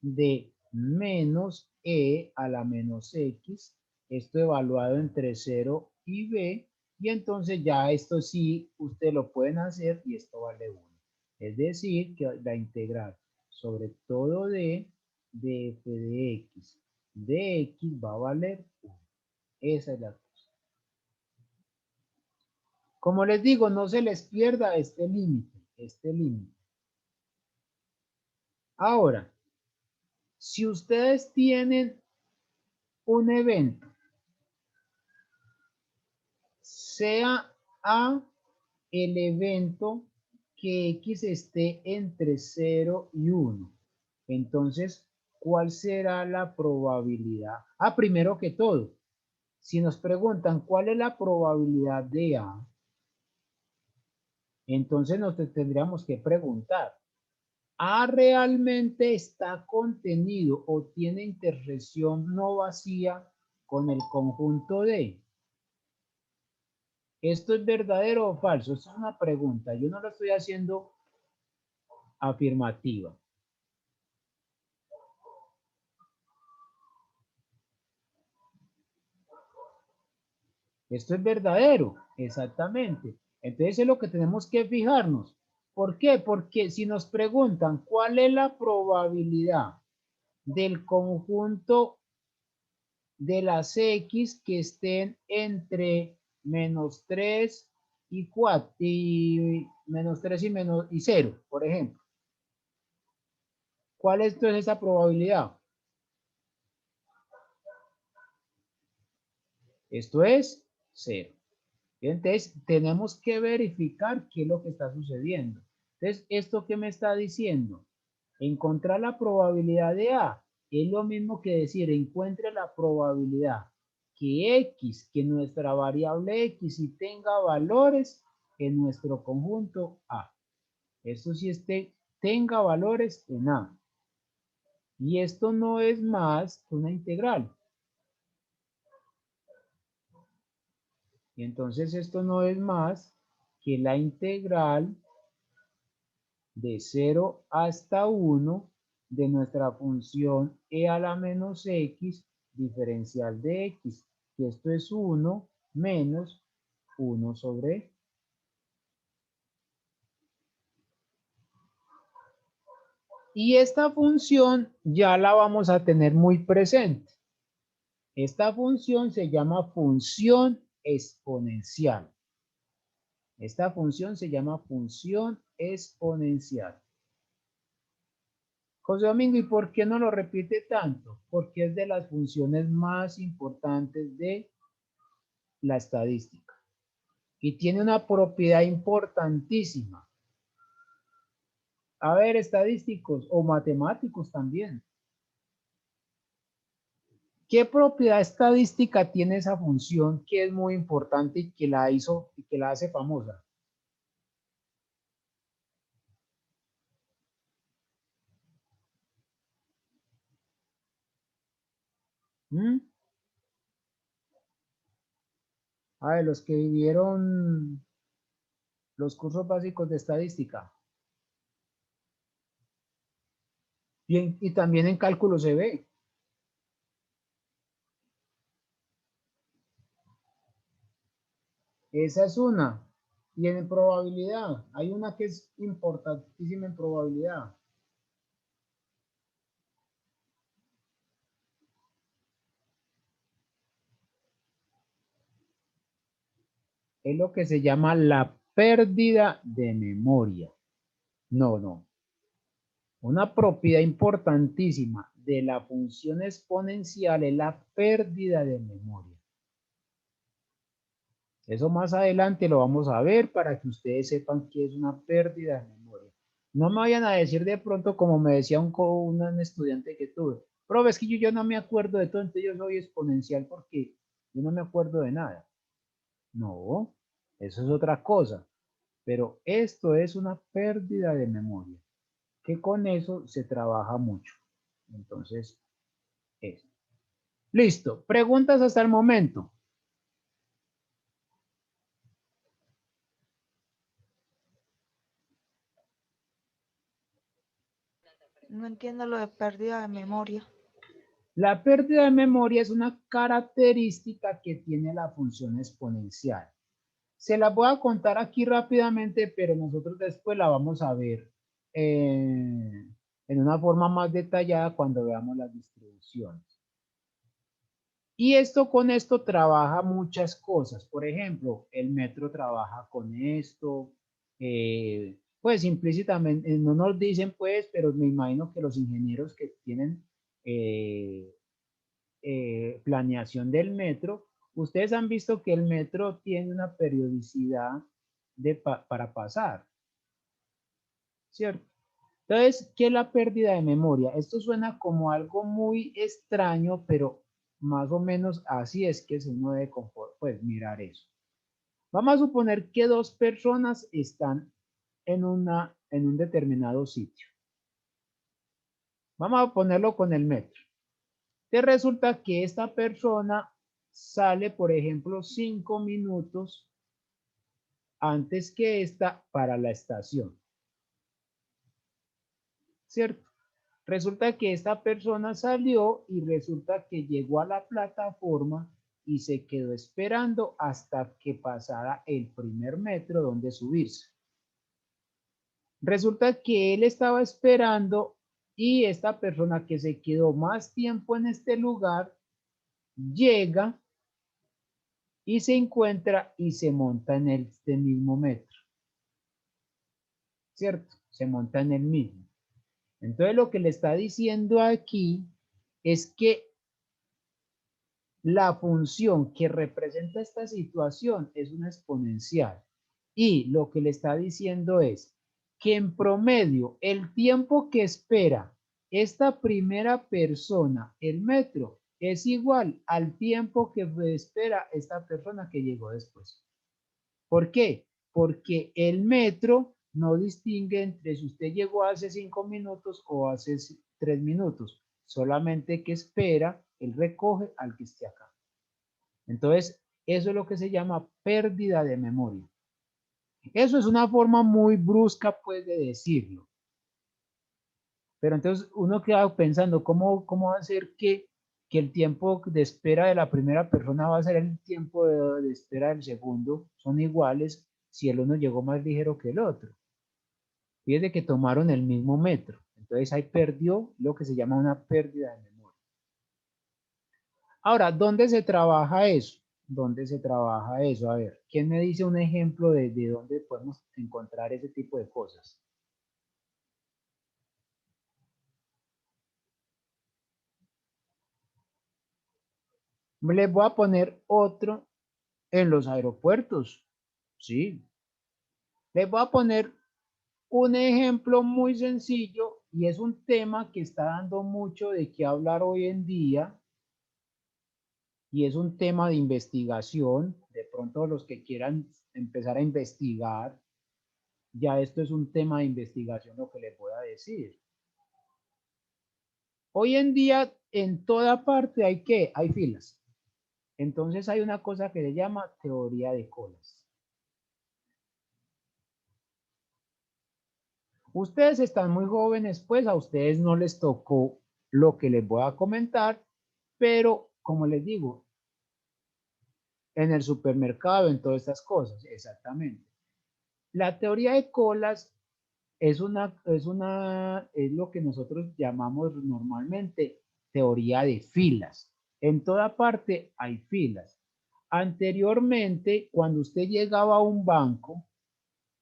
de menos e a la menos x, esto evaluado entre 0 y b, Y entonces ya esto sí, ustedes lo pueden hacer y esto vale 1. Es decir, que la integral sobre todo de f de x va a valer 1. Esa es la cosa. Como les digo, no se les pierda este límite, Ahora, si ustedes tienen un evento, sea A el evento que X esté entre 0 y 1. Entonces, ¿cuál será la probabilidad? Primero que todo, si nos preguntan cuál es la probabilidad de A, entonces nos tendríamos que preguntar, ¿A realmente está contenido o tiene intersección no vacía con el conjunto D? ¿Esto es verdadero o falso? Esto es una pregunta. Yo no lo estoy haciendo afirmativa. Esto es verdadero, exactamente. Entonces es lo que tenemos que fijarnos. ¿Por qué? Porque si nos preguntan cuál es la probabilidad del conjunto de las X que estén entre menos 3 y 4 y menos 3 y 0, por ejemplo. ¿Cuál es entonces esa probabilidad? Esto es 0. Entonces, tenemos que verificar qué es lo que está sucediendo. Entonces, ¿esto qué me está diciendo? Encontrar la probabilidad de A es lo mismo que decir, encuentre la probabilidad que X, que nuestra variable X, y tenga valores en nuestro conjunto A. Esto sí tenga valores en A. Y esto no es más que una integral. Y entonces esto no es más que la integral de 0 hasta 1 de nuestra función e a la menos x diferencial de x. Y esto es 1 menos 1 sobre. Y esta función ya la vamos a tener muy presente. Esta función se llama función exponencial. Esta función se llama función exponencial. José Domingo, ¿y por qué no lo repite tanto? Porque es de las funciones más importantes de la estadística. Y tiene una propiedad importantísima. A ver, estadísticos o matemáticos también. ¿Qué propiedad estadística tiene esa función que es muy importante y que la hizo y que la hace famosa? ¿Mm? A ver, los que vivieron los cursos básicos de estadística. Bien, y también en cálculo se ve. Esa es una. Y en probabilidad, hay una que es importantísima en probabilidad. Es lo que se llama la pérdida de memoria. No. Una propiedad importantísima de la función exponencial es la pérdida de memoria. Eso más adelante lo vamos a ver para que ustedes sepan qué es una pérdida de memoria. No me vayan a decir de pronto, como me decía un estudiante que tuve, profe, es que yo no me acuerdo de todo, entonces yo soy exponencial porque yo no me acuerdo de nada. No, eso es otra cosa. Pero esto es una pérdida de memoria, que con eso se trabaja mucho. Entonces, eso. Listo. Preguntas hasta el momento. No entiendo lo de pérdida de memoria. La pérdida de memoria es una característica que tiene la función exponencial. Se las voy a contar aquí rápidamente, pero nosotros después la vamos a ver en una forma más detallada cuando veamos las distribuciones. Y esto con esto trabaja muchas cosas. Por ejemplo, el metro trabaja con esto. Pues implícitamente, no nos dicen pues, pero me imagino que los ingenieros que tienen planeación del metro, ustedes han visto que el metro tiene una periodicidad para pasar, ¿cierto? Entonces, ¿qué es la pérdida de memoria? Esto suena como algo muy extraño, pero más o menos así es que uno debe pues, mirar eso. Vamos a suponer que dos personas están en un determinado sitio. Vamos a ponerlo con el metro. Te resulta que esta persona sale, por ejemplo, 5 minutos antes que esta para la estación, ¿cierto? Resulta que esta persona salió y resulta que llegó a la plataforma y se quedó esperando hasta que pasara el primer metro donde subirse. Resulta que él estaba esperando y esta persona que se quedó más tiempo en este lugar llega y se encuentra y se monta en este mismo metro, ¿cierto? Se monta en el mismo. Entonces lo que le está diciendo aquí es que la función que representa esta situación es una exponencial. Y lo que le está diciendo es que en promedio el tiempo que espera esta primera persona, el metro, es igual al tiempo que espera esta persona que llegó después. ¿Por qué? Porque el metro no distingue entre si usted llegó hace 5 minutos o hace 3 minutos. Solamente que espera, él recoge al que esté acá. Entonces, eso es lo que se llama pérdida de memoria. Eso es una forma muy brusca, pues, de decirlo. Pero entonces uno queda pensando, ¿cómo va a ser que el tiempo de espera de la primera persona va a ser el tiempo de espera del segundo? Son iguales si el uno llegó más ligero que el otro. Fíjense que tomaron el mismo metro. Entonces ahí perdió lo que se llama una pérdida de memoria. Ahora, ¿dónde se trabaja eso? ¿Dónde se trabaja eso? A ver, ¿quién me dice un ejemplo de dónde podemos encontrar ese tipo de cosas? Les voy a poner otro en los aeropuertos. Sí. Les voy a poner un ejemplo muy sencillo y es un tema que está dando mucho de qué hablar hoy en día y es un tema de investigación. De pronto los que quieran empezar a investigar, ya esto es un tema de investigación lo que les voy a decir. Hoy en día en toda parte hay filas. Entonces hay una cosa que se llama teoría de colas. Ustedes están muy jóvenes, pues a ustedes no les tocó lo que les voy a comentar, pero como les digo, en el supermercado, en todas estas cosas, exactamente. La teoría de colas es lo que nosotros llamamos normalmente teoría de filas. En toda parte hay filas. Anteriormente, cuando usted llegaba a un banco,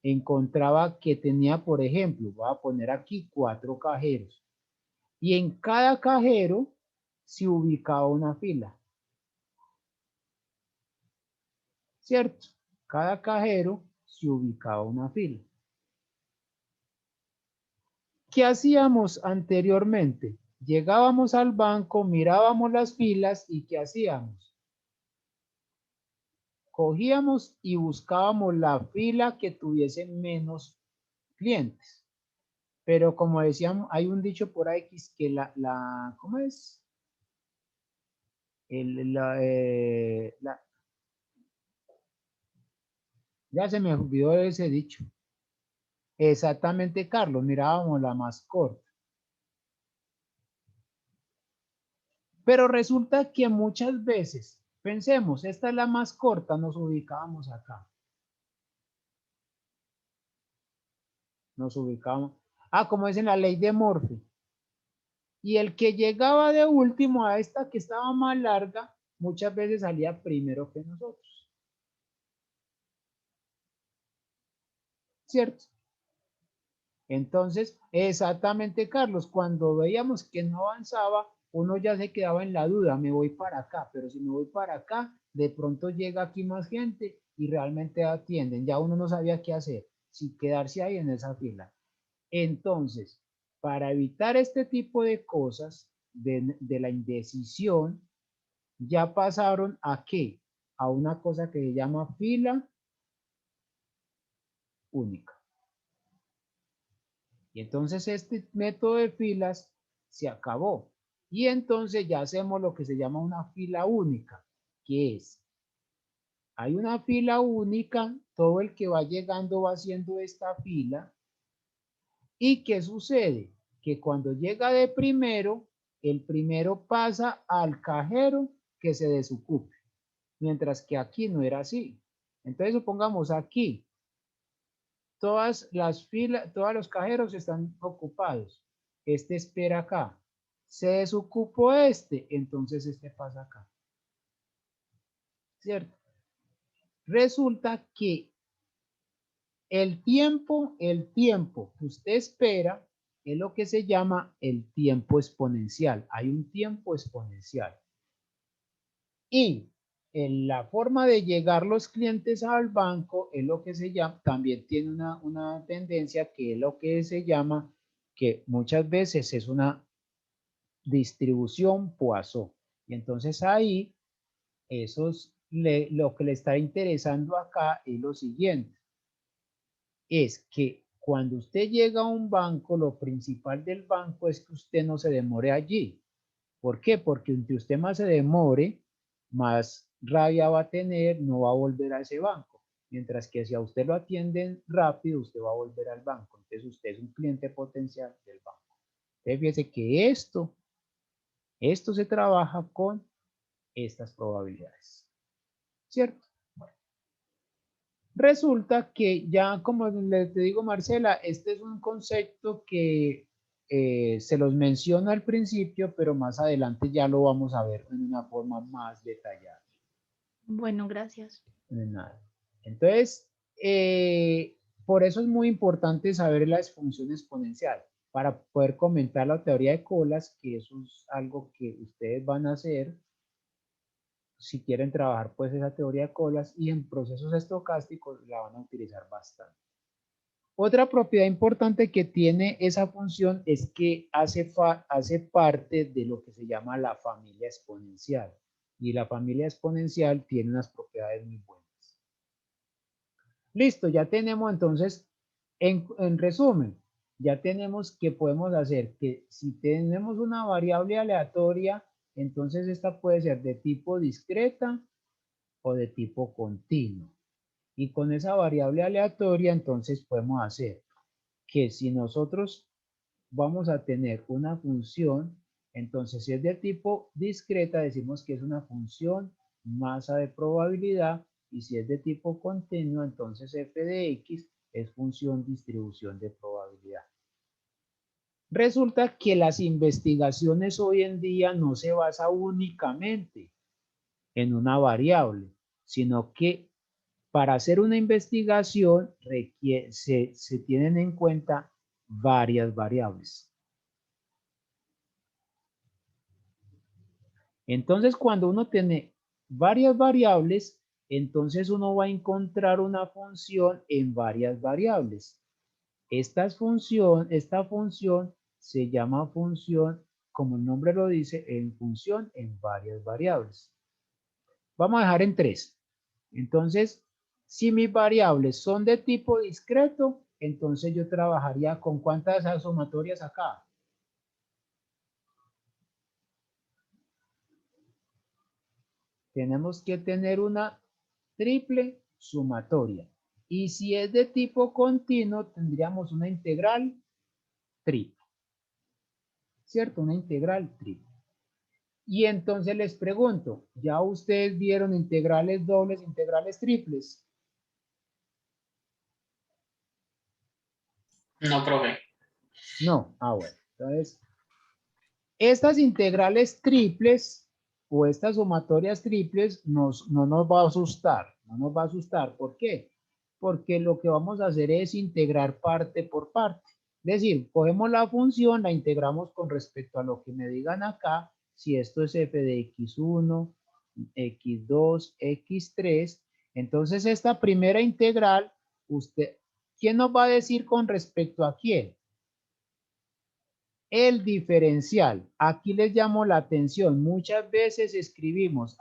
encontraba que tenía, por ejemplo, voy a poner aquí 4 cajeros. Y en cada cajero se ubicaba una fila. ¿Cierto? Cada cajero se ubicaba una fila. ¿Qué hacíamos anteriormente? Llegábamos al banco, mirábamos las filas y ¿qué hacíamos? Cogíamos y buscábamos la fila que tuviese menos clientes. Pero como decíamos, hay un dicho por ahí que ¿cómo es? Ya se me olvidó ese dicho. Exactamente, Carlos, mirábamos la más corta. Pero resulta que muchas veces, pensemos, esta es la más corta, nos ubicábamos acá. Nos ubicamos. Ah, como es en la ley de Murphy. Y el que llegaba de último a esta que estaba más larga, muchas veces salía primero que nosotros. ¿Cierto? Entonces, exactamente, Carlos, cuando veíamos que no avanzaba, uno ya se quedaba en la duda, me voy para acá, pero si me voy para acá, de pronto llega aquí más gente y realmente atienden. Ya uno no sabía qué hacer, si quedarse ahí en esa fila. Entonces, para evitar este tipo de cosas, de la indecisión, ya pasaron a qué? A una cosa que se llama fila única. Y entonces este método de filas se acabó. Y entonces ya hacemos lo que se llama una fila única, que es, hay una fila única, todo el que va llegando va haciendo esta fila. ¿Y qué sucede? Que cuando llega de primero, el primero pasa al cajero que se desocupe, mientras que aquí no era así. Entonces supongamos aquí, todas las filas, todos los cajeros están ocupados. Este espera acá. Se desocupó este, entonces este pasa acá. ¿Cierto? Resulta que el tiempo que usted espera es lo que se llama el tiempo exponencial. Hay un tiempo exponencial. Y en la forma de llegar los clientes al banco es lo que se llama, también tiene una tendencia que es lo que se llama, que muchas veces es una distribución Poisson. Y entonces ahí, lo que le está interesando acá es lo siguiente, es que cuando usted llega a un banco, lo principal del banco es que usted no se demore allí. ¿Por qué? Porque aunque usted más se demore, más rabia va a tener, no va a volver a ese banco. Mientras que si a usted lo atienden rápido, usted va a volver al banco. Entonces usted es un cliente potencial del banco. Entonces fíjese que esto se trabaja con estas probabilidades. ¿Cierto? Bueno. Resulta que ya, como le te digo, Marcela, este es un concepto que se los menciono al principio, pero más adelante ya lo vamos a ver en una forma más detallada. Bueno, gracias. De nada. Entonces, por eso es muy importante saber la disfunción exponencial para poder comentar la teoría de colas, que eso es algo que ustedes van a hacer si quieren trabajar pues esa teoría de colas, y en procesos estocásticos la van a utilizar bastante. Otra propiedad importante que tiene esa función es que hace parte de lo que se llama la familia exponencial. Y la familia exponencial tiene unas propiedades muy buenas. Listo, ya tenemos entonces, en resumen, ya tenemos que podemos hacer que si tenemos una variable aleatoria, entonces esta puede ser de tipo discreta o de tipo continuo. Y con esa variable aleatoria, entonces podemos hacer que si nosotros vamos a tener una función, entonces si es de tipo discreta, decimos que es una función masa de probabilidad, y si es de tipo continuo, entonces f de x es función distribución de probabilidad. Resulta que las investigaciones hoy en día no se basan únicamente en una variable, sino que para hacer una investigación se tienen en cuenta varias variables. Entonces, cuando uno tiene varias variables, entonces uno va a encontrar una función en varias variables. Esta función se llama función, como el nombre lo dice, en función en varias variables. Vamos a dejar en 3. Entonces, si mis variables son de tipo discreto, entonces yo trabajaría con ¿cuántas sumatorias acá? Tenemos que tener una triple sumatoria. Y si es de tipo continuo, tendríamos una integral triple. ¿Cierto? Una integral triple. Y entonces les pregunto, ¿ya ustedes vieron integrales dobles, integrales triples? No, profe. No, bueno. Entonces, estas integrales triples o estas sumatorias triples no nos va a asustar. No nos va a asustar. ¿Por qué? Porque lo que vamos a hacer es integrar parte por parte. Es decir, cogemos la función, la integramos con respecto a lo que me digan acá, si esto es f de x1, x2, x3. Entonces, esta primera integral, ¿quién nos va a decir con respecto a quién? El diferencial. Aquí les llamo la atención. Muchas veces escribimos,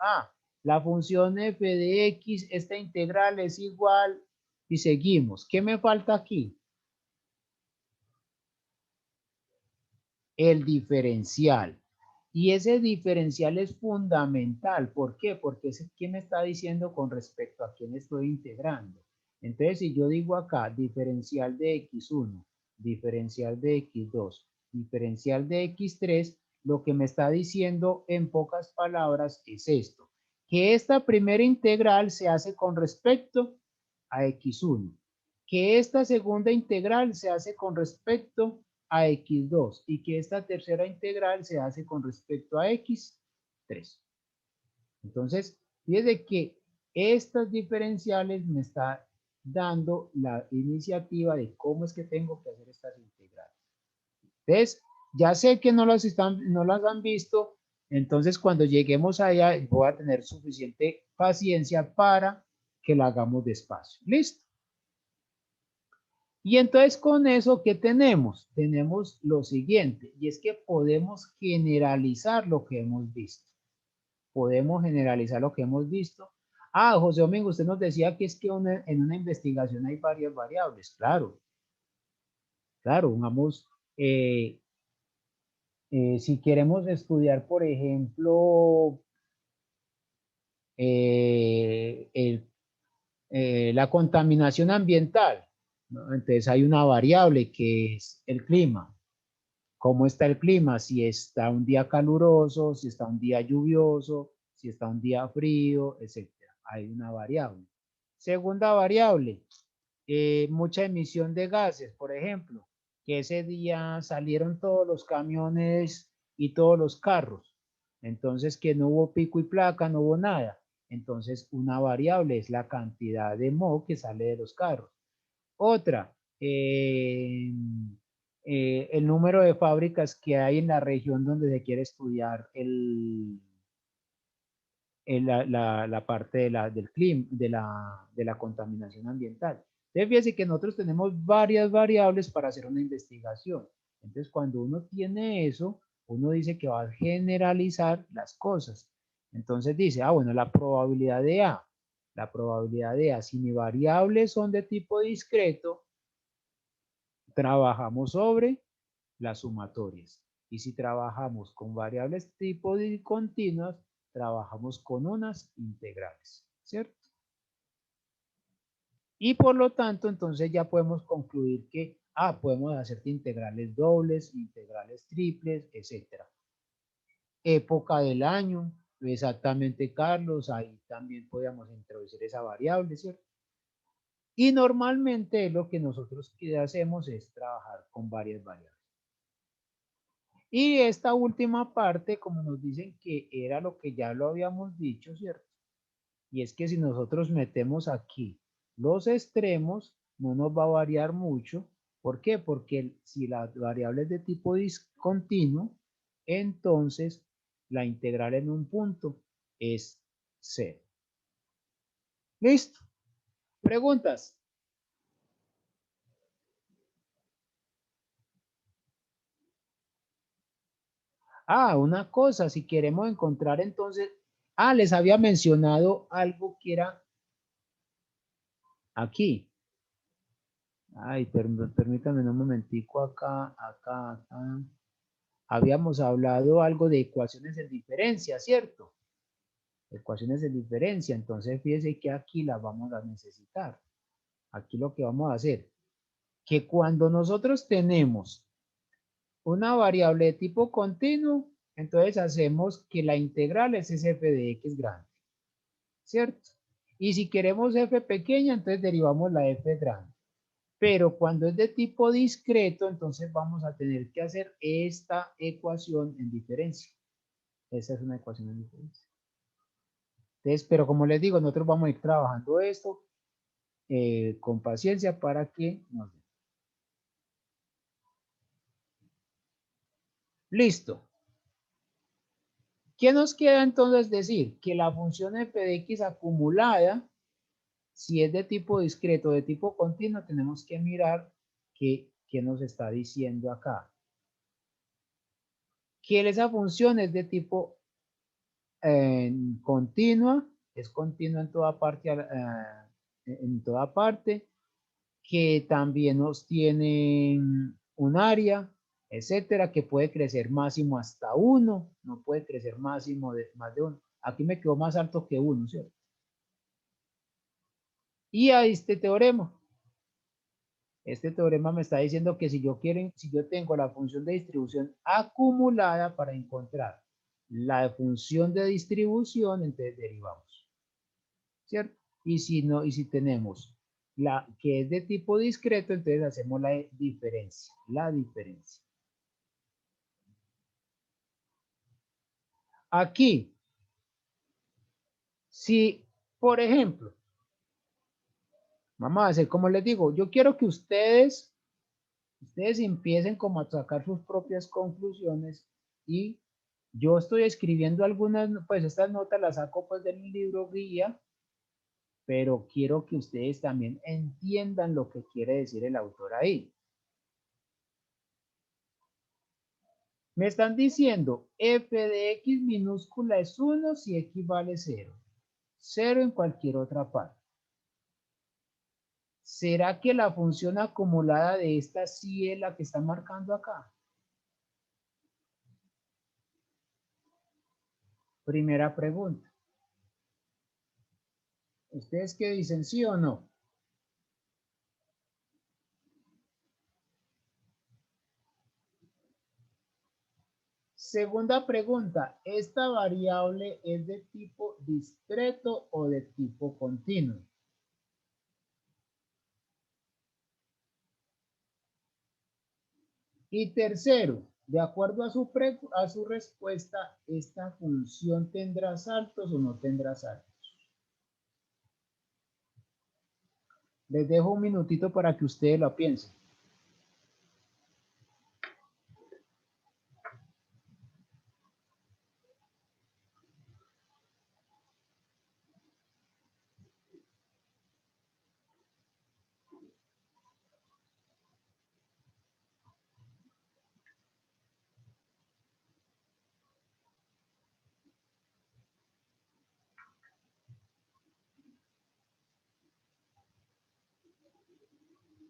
la función f de x, esta integral es igual, y seguimos. ¿Qué me falta aquí? El diferencial. Y ese diferencial es fundamental. ¿Por qué? Porque es quien me está diciendo con respecto a quién estoy integrando. Entonces, si yo digo acá, diferencial de x1, diferencial de x2, diferencial de x3, lo que me está diciendo en pocas palabras es esto, que esta primera integral se hace con respecto a x1, que esta segunda integral se hace con respecto a x2 y que esta tercera integral se hace con respecto a x3. Entonces, fíjese que estas diferenciales me está dando la iniciativa de cómo es que tengo que hacer estas integrales. Entonces, ya sé que no las han visto, entonces cuando lleguemos allá voy a tener suficiente paciencia para que la hagamos despacio. ¿Listo? Y entonces con eso, ¿qué tenemos? Tenemos lo siguiente, y es que podemos generalizar lo que hemos visto. Podemos generalizar lo que hemos visto. José Domingo, usted nos decía que es que en una investigación hay varias variables. Claro, claro, vamos, si queremos estudiar, por ejemplo, la contaminación ambiental, ¿no? Entonces hay una variable que es el clima. ¿Cómo está el clima? Si está un día caluroso, si está un día lluvioso, si está un día frío, etc. Hay una variable. Segunda variable, mucha emisión de gases, por ejemplo, que ese día salieron todos los camiones y todos los carros. Entonces, que no hubo pico y placa, no hubo nada. Entonces, una variable es la cantidad de moho que sale de los carros. Otra, el número de fábricas que hay en la región donde se quiere estudiar la parte del clima, de la contaminación ambiental. Entonces, fíjense que nosotros tenemos varias variables para hacer una investigación. Entonces, cuando uno tiene eso, uno dice que va a generalizar las cosas. Entonces dice, bueno, la probabilidad de A. La probabilidad de A, si mis variables son de tipo discreto, trabajamos sobre las sumatorias. Y si trabajamos con variables tipo continuas, trabajamos con unas integrales, ¿cierto? Y por lo tanto, entonces ya podemos concluir que, podemos hacer integrales dobles, integrales triples, etc. Época del año, exactamente, Carlos, ahí también podríamos introducir esa variable, ¿cierto? Y normalmente lo que nosotros hacemos es trabajar con varias variables. Y esta última parte, como nos dicen que era lo que ya lo habíamos dicho, ¿cierto? Y es que si nosotros metemos aquí los extremos, no nos va a variar mucho. ¿Por qué? Porque si la variable es de tipo discontinuo, entonces la integral en un punto es 0. ¿Listo? ¿Preguntas? Una cosa, si queremos encontrar entonces, les había mencionado algo que era aquí. Permítame un momentico acá. Habíamos hablado algo de ecuaciones de diferencia, ¿cierto? Ecuaciones de diferencia, entonces fíjese que aquí las vamos a necesitar. Aquí lo que vamos a hacer, que cuando nosotros tenemos una variable de tipo continuo, entonces hacemos que la integral es ese f de x grande, ¿cierto? Y si queremos f pequeña, entonces derivamos la f grande. Pero cuando es de tipo discreto, entonces vamos a tener que hacer esta ecuación en diferencia. Esa es una ecuación en diferencia. Entonces, pero como les digo, nosotros vamos a ir trabajando esto con paciencia para que nos den. Listo. ¿Qué nos queda entonces decir? Que la función f de x acumulada, si es de tipo discreto o de tipo continuo, tenemos que mirar qué nos está diciendo acá. Que esa función es de tipo continua, es continua en toda parte, que también nos tiene un área, etcétera, que puede crecer máximo hasta 1, no puede crecer máximo de más de 1. Aquí me quedó más alto que 1, ¿cierto? Y a este teorema me está diciendo que si yo tengo la función de distribución acumulada para encontrar la función de distribución, entonces derivamos, ¿cierto? Y si tenemos la que es de tipo discreto, entonces hacemos la diferencia, Aquí, si, por ejemplo, vamos a hacer como les digo, yo quiero que ustedes empiecen como a sacar sus propias conclusiones y yo estoy escribiendo algunas, pues estas notas las saco pues del libro guía, pero quiero que ustedes también entiendan lo que quiere decir el autor ahí. Me están diciendo f de x minúscula es 1 si x vale 0. 0 en cualquier otra parte. ¿Será que la función acumulada de esta sí es la que está marcando acá? Primera pregunta. ¿Ustedes qué dicen, sí o no? Segunda pregunta, ¿esta variable es de tipo discreto o de tipo continuo? Y tercero, de acuerdo a su respuesta, ¿esta función tendrá saltos o no tendrá saltos? Les dejo un minutito para que ustedes lo piensen.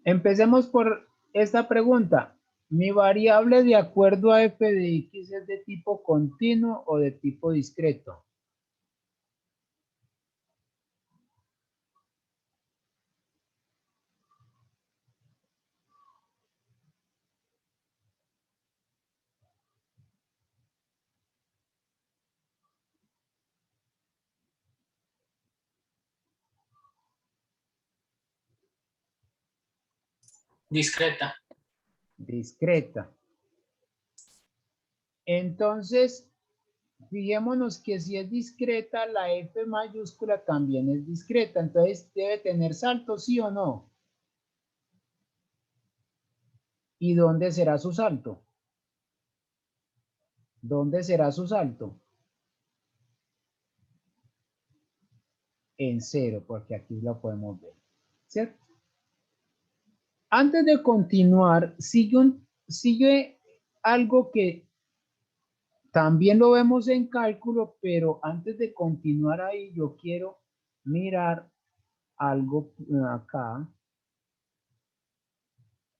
Empecemos por esta pregunta. ¿Mi variable de acuerdo a f de x es de tipo continuo o de tipo discreto? Discreta. Discreta. Entonces, fijémonos que si es discreta, la F mayúscula también es discreta. Entonces, debe tener salto, ¿sí o no? ¿Y dónde será su salto? ¿Dónde será su salto? En 0, porque aquí lo podemos ver, ¿cierto? Antes de continuar, sigue algo que también lo vemos en cálculo, pero antes de continuar ahí, yo quiero mirar algo acá.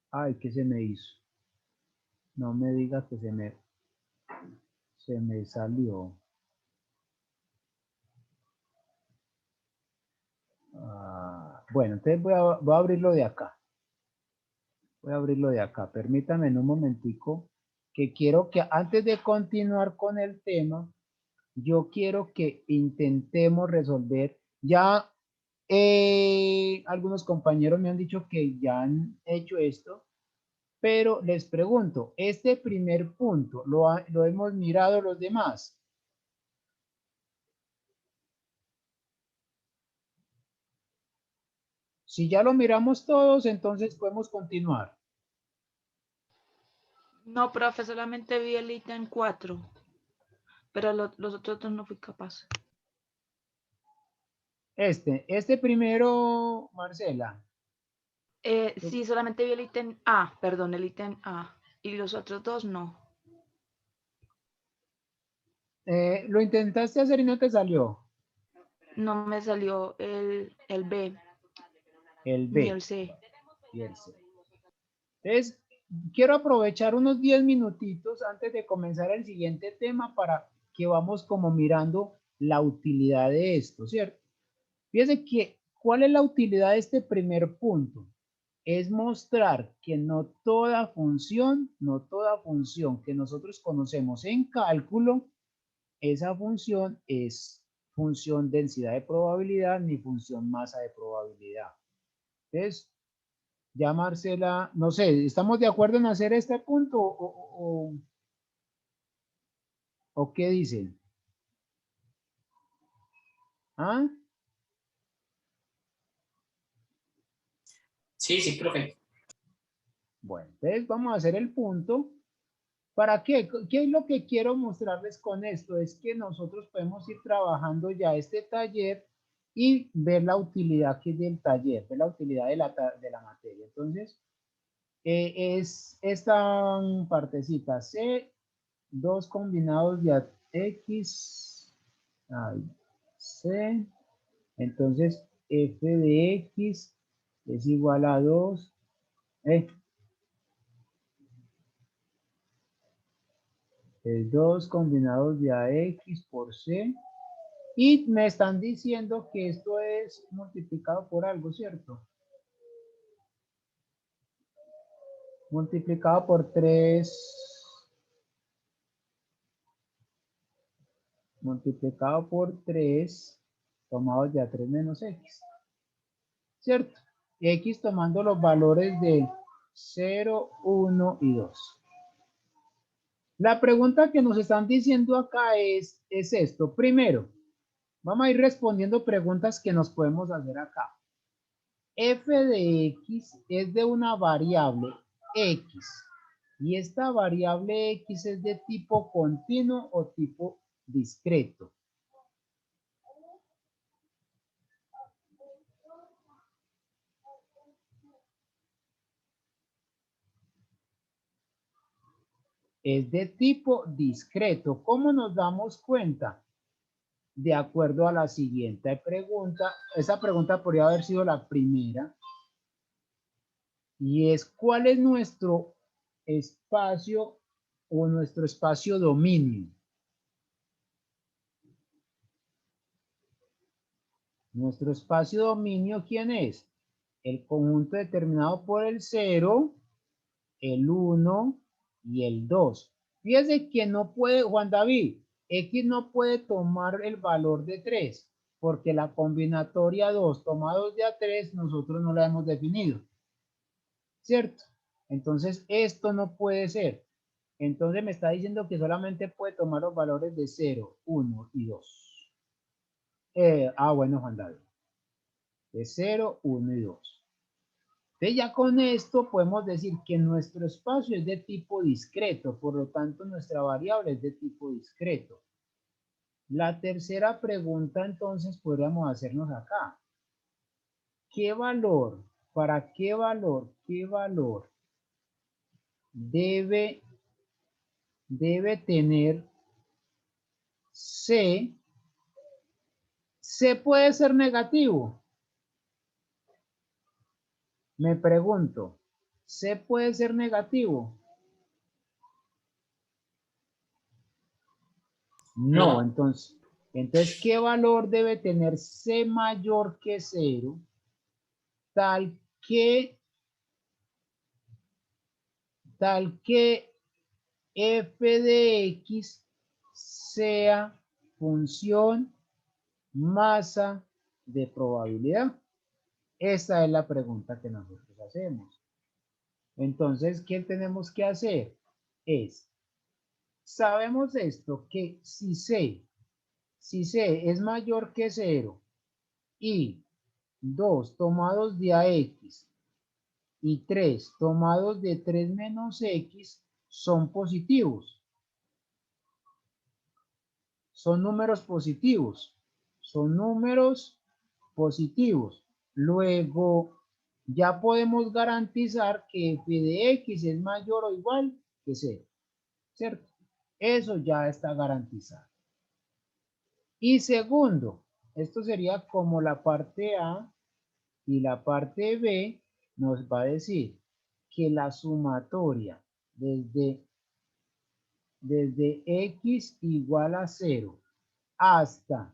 Ay, ¿qué se me hizo? No me diga que se me salió. Bueno, entonces voy a abrirlo de acá. Voy a abrirlo de acá. Permítame en un momentico que quiero que antes de continuar con el tema, yo quiero que intentemos resolver. Ya Algunos compañeros me han dicho que ya han hecho esto, pero les pregunto, este primer punto, ¿lo hemos mirado los demás? Si ya lo miramos todos, entonces podemos continuar. No, profe, solamente vi el ítem 4, pero los otros dos no fui capaz. Este primero, Marcela. Sí, solamente vi el ítem A, perdón, el ítem A. Y los otros dos no. Lo intentaste hacer y no te salió. No me salió el B El ni B el C. y el C. Entonces, quiero aprovechar unos 10 minutitos antes de comenzar el siguiente tema para que vamos como mirando la utilidad de esto, ¿cierto? Fíjense que, ¿cuál es la utilidad de este primer punto? Es mostrar que no toda función que nosotros conocemos en cálculo, esa función es función densidad de probabilidad ni función masa de probabilidad. Entonces, ya Marcela, no sé, ¿estamos de acuerdo en hacer este punto o qué dicen? ¿Ah? Sí, sí, profe. Bueno, entonces vamos a hacer el punto. ¿Para qué? ¿Qué es lo que quiero mostrarles con esto? Es que nosotros podemos ir trabajando ya este taller y ver la utilidad que es del taller, ver la utilidad de la materia. Entonces, es esta partecita C, 2 combinados de X, ay, C, entonces f de X es igual a 2, es 2 combinados de AX por C. Y me están diciendo que esto es multiplicado por algo, ¿cierto? Multiplicado por 3. Multiplicado por 3, tomado de A3 menos X. ¿Cierto? X tomando los valores de 0, 1 y 2. La pregunta que nos están diciendo acá es esto. Primero, vamos a ir respondiendo preguntas que nos podemos hacer acá. F de X es de una variable X. Y esta variable X es de tipo continuo o tipo discreto. Es de tipo discreto. ¿Cómo nos damos cuenta? De acuerdo a la siguiente pregunta. Esa pregunta podría haber sido la primera. Y es, ¿cuál es nuestro espacio o nuestro espacio dominio? Nuestro espacio dominio, ¿quién es? El conjunto determinado por el 0, el 1 y el 2. Fíjese que no puede, Juan David, X no puede tomar el valor de 3, porque la combinatoria 2 tomados de A3 nosotros no la hemos definido. ¿Cierto? Entonces, esto no puede ser. Entonces me está diciendo que solamente puede tomar los valores de 0, 1 y 2. Bueno, Juan David. De 0, 1 y 2. Entonces ya con esto podemos decir que nuestro espacio es de tipo discreto, por lo tanto nuestra variable es de tipo discreto. La tercera pregunta entonces podríamos hacernos acá. ¿Qué valor, para qué valor debe tener C? C puede ser negativo. Me pregunto, ¿C puede ser negativo? No, entonces, ¿qué valor debe tener C mayor que 0? Tal que f de X sea función masa de probabilidad. Esa es la pregunta que nosotros hacemos. Entonces, ¿qué tenemos que hacer? Sabemos esto, que si C es mayor que 0 y 2 tomados de AX y 3 tomados de 3 menos X son positivos. Son números positivos. Son números positivos. Luego, ya podemos garantizar que f de X es mayor o igual que 0. ¿Cierto? Eso ya está garantizado. Y segundo, esto sería como la parte A y la parte B nos va a decir que la sumatoria desde X igual a 0 hasta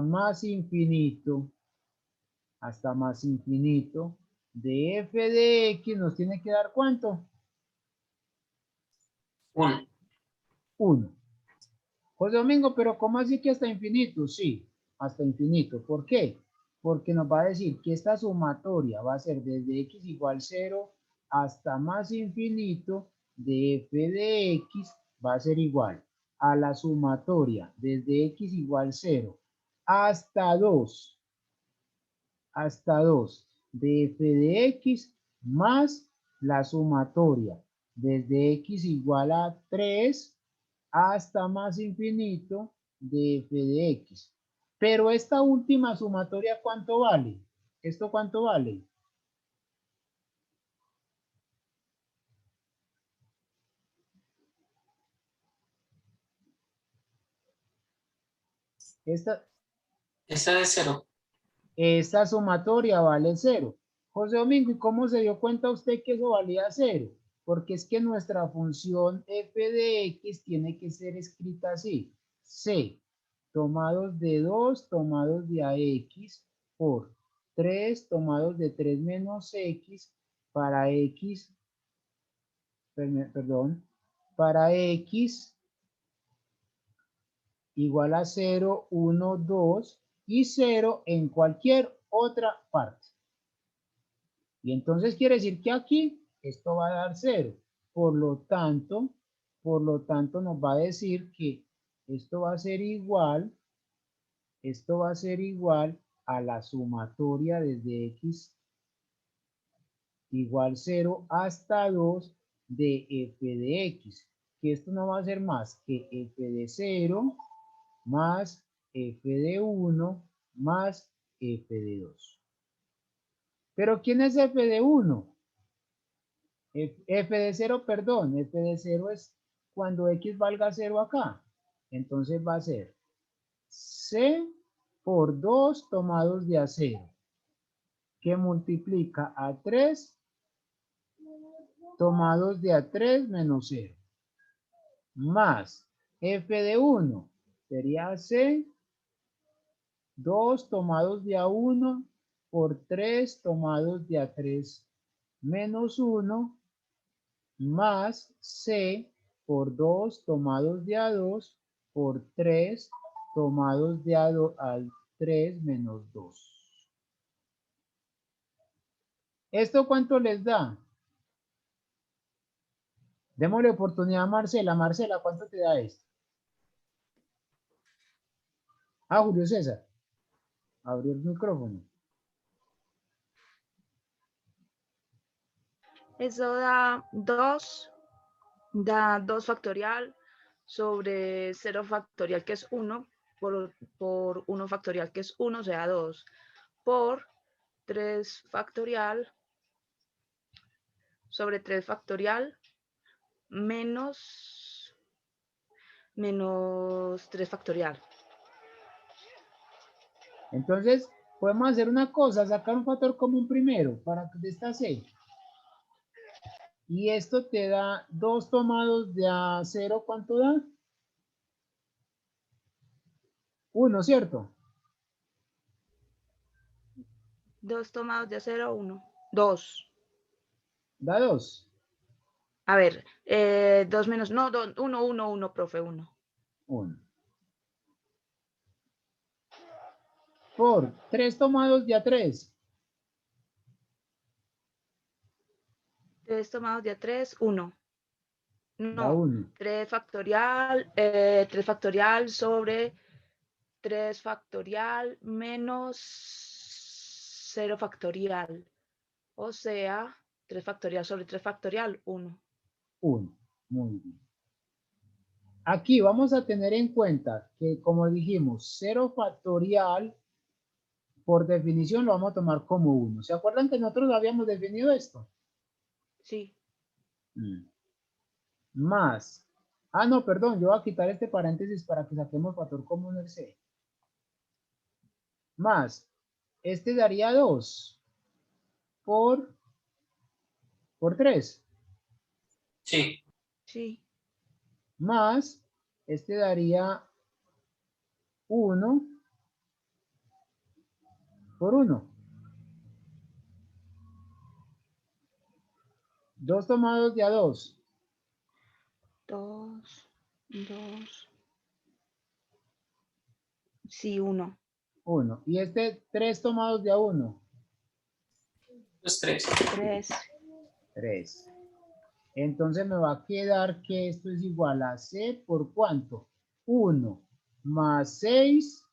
más infinito, de f de X nos tiene que dar ¿cuánto? 1. 1. José Domingo, pero ¿cómo así que hasta infinito? Sí, hasta infinito. ¿Por qué? Porque nos va a decir que esta sumatoria va a ser desde X igual 0 hasta más infinito de f de X va a ser igual a la sumatoria desde X igual 0 hasta 2 de f de X más la sumatoria desde X igual a 3 hasta más infinito de f de X. Pero esta última sumatoria, ¿cuánto vale? ¿Esto cuánto vale? Esta Esta es 0. sumatoria vale 0. José Domingo, ¿y cómo se dio cuenta usted que eso valía 0? Porque es que nuestra función f de X tiene que ser escrita así. C tomados de 2 tomados de AX por 3 tomados de 3 menos X para X, perdón, para X igual a 0, 1, 2 y 0 en cualquier otra parte. Y entonces quiere decir que aquí esto va a dar 0. Por lo tanto nos va a decir que esto va a ser igual a la sumatoria desde X igual 0 hasta 2 de f de X, que esto no va a ser más que f de 0 más f de 1 más f de 2. ¿Pero quién es f de 1? F de 0, perdón, f de 0 es cuando X valga 0 acá. Entonces va a ser C por 2 tomados de a 0, que multiplica a 3 tomados de a 3 menos 0, más f de 1 sería C 2 tomados de a 1 por 3 tomados de a 3 menos 1 más C por 2 tomados de a 2 por 3 tomados de a 2 al 3 menos 2. ¿Esto cuánto les da? Démosle oportunidad a Marcela. Marcela, ¿cuánto te da esto? Ah, Julio César. Abrió el micrófono. Eso da 2 factorial sobre 0 factorial, que es 1, por 1 factorial, que es 1, o sea, 2, por 3 factorial sobre 3 factorial menos 3 factorial. Entonces, podemos hacer una cosa, sacar un factor común primero para que de esta C. Y esto te da 2 tomados de a 0, ¿cuánto da? 1, ¿cierto? 2 tomados de a 0, 1. 2. Da 2. A ver, 2 menos, no, 1, 1, 1, profe, 1. 1. Por 3 tomados de a 3. 3 tomados de A3, 1. Da No, 1. 3 factorial sobre 3 factorial menos 0 factorial. O sea, 3 factorial sobre 3 factorial, 1. 1. Muy bien. Aquí vamos a tener en cuenta que, como dijimos, 0 factorial, por definición lo vamos a tomar como 1. ¿Se acuerdan que nosotros habíamos definido esto? Sí. Más. Ah, no, perdón, yo voy a quitar este paréntesis para que saquemos factor común el C. Más. Este daría 2 por 3. Sí. Sí. Más. Este daría 1 por 1. 2 tomados de A2. 2, 2. Sí, 1. 1. Y este 3 tomados de A1. Los 3. 3. 3. Entonces me va a quedar que esto es igual a C por ¿cuánto? 1 más 6,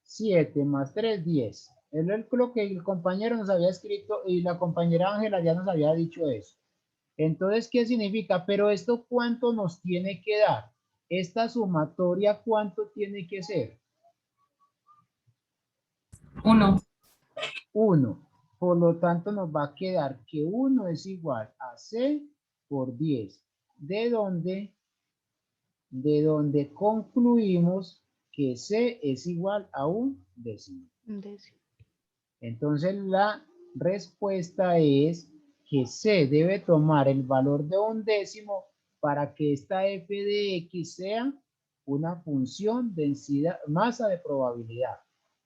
7 más 3, 10. Es lo que el compañero nos había escrito y la compañera Ángela ya nos había dicho eso. Entonces, ¿qué significa? Pero esto, ¿cuánto nos tiene que dar? Esta sumatoria, ¿cuánto tiene que ser? 1. 1. Por lo tanto, nos va a quedar que 1 es igual a C por 10. ¿De dónde? De donde concluimos que C es igual a un décimo. Un décimo. Entonces, la respuesta es que C debe tomar el valor de un décimo para que esta f de x sea una función densidad, masa de probabilidad.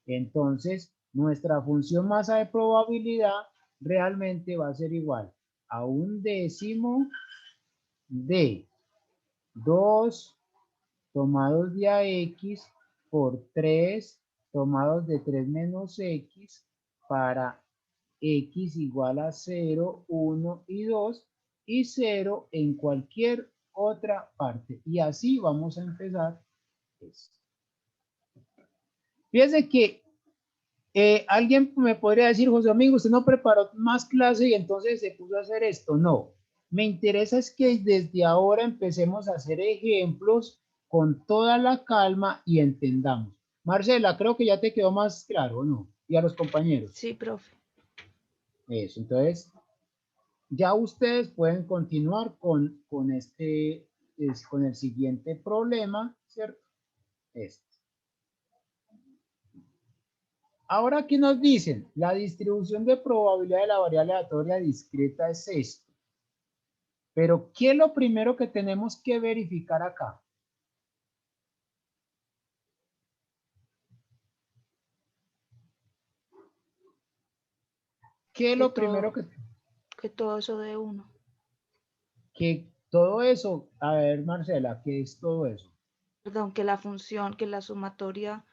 Entonces, nuestra función masa de probabilidad realmente va a ser igual a un décimo de 2 tomados de AX por 3 tomados de 3 menos X para X igual a 0, 1 y 2 y 0 en cualquier otra parte. Y así vamos a empezar esto. Fíjense que alguien me podría decir, José Domingo, usted no preparó más clase y entonces se puso a hacer esto. No, me interesa es que desde ahora empecemos a hacer ejemplos con toda la calma y entendamos. Marcela, creo que ya te quedó más claro, ¿no? Y a los compañeros. Sí, profe. Eso, entonces ya ustedes pueden continuar con con el siguiente problema, ¿cierto? Este. Ahora aquí nos dicen, la distribución de probabilidad de la variable aleatoria discreta es esto. Pero, ¿qué es lo primero que tenemos que verificar acá? ¿Qué es lo primero que todo eso de 1. que todo eso? A ver, Marcela, ¿qué es todo eso? Perdón, que la función, que la sumatoria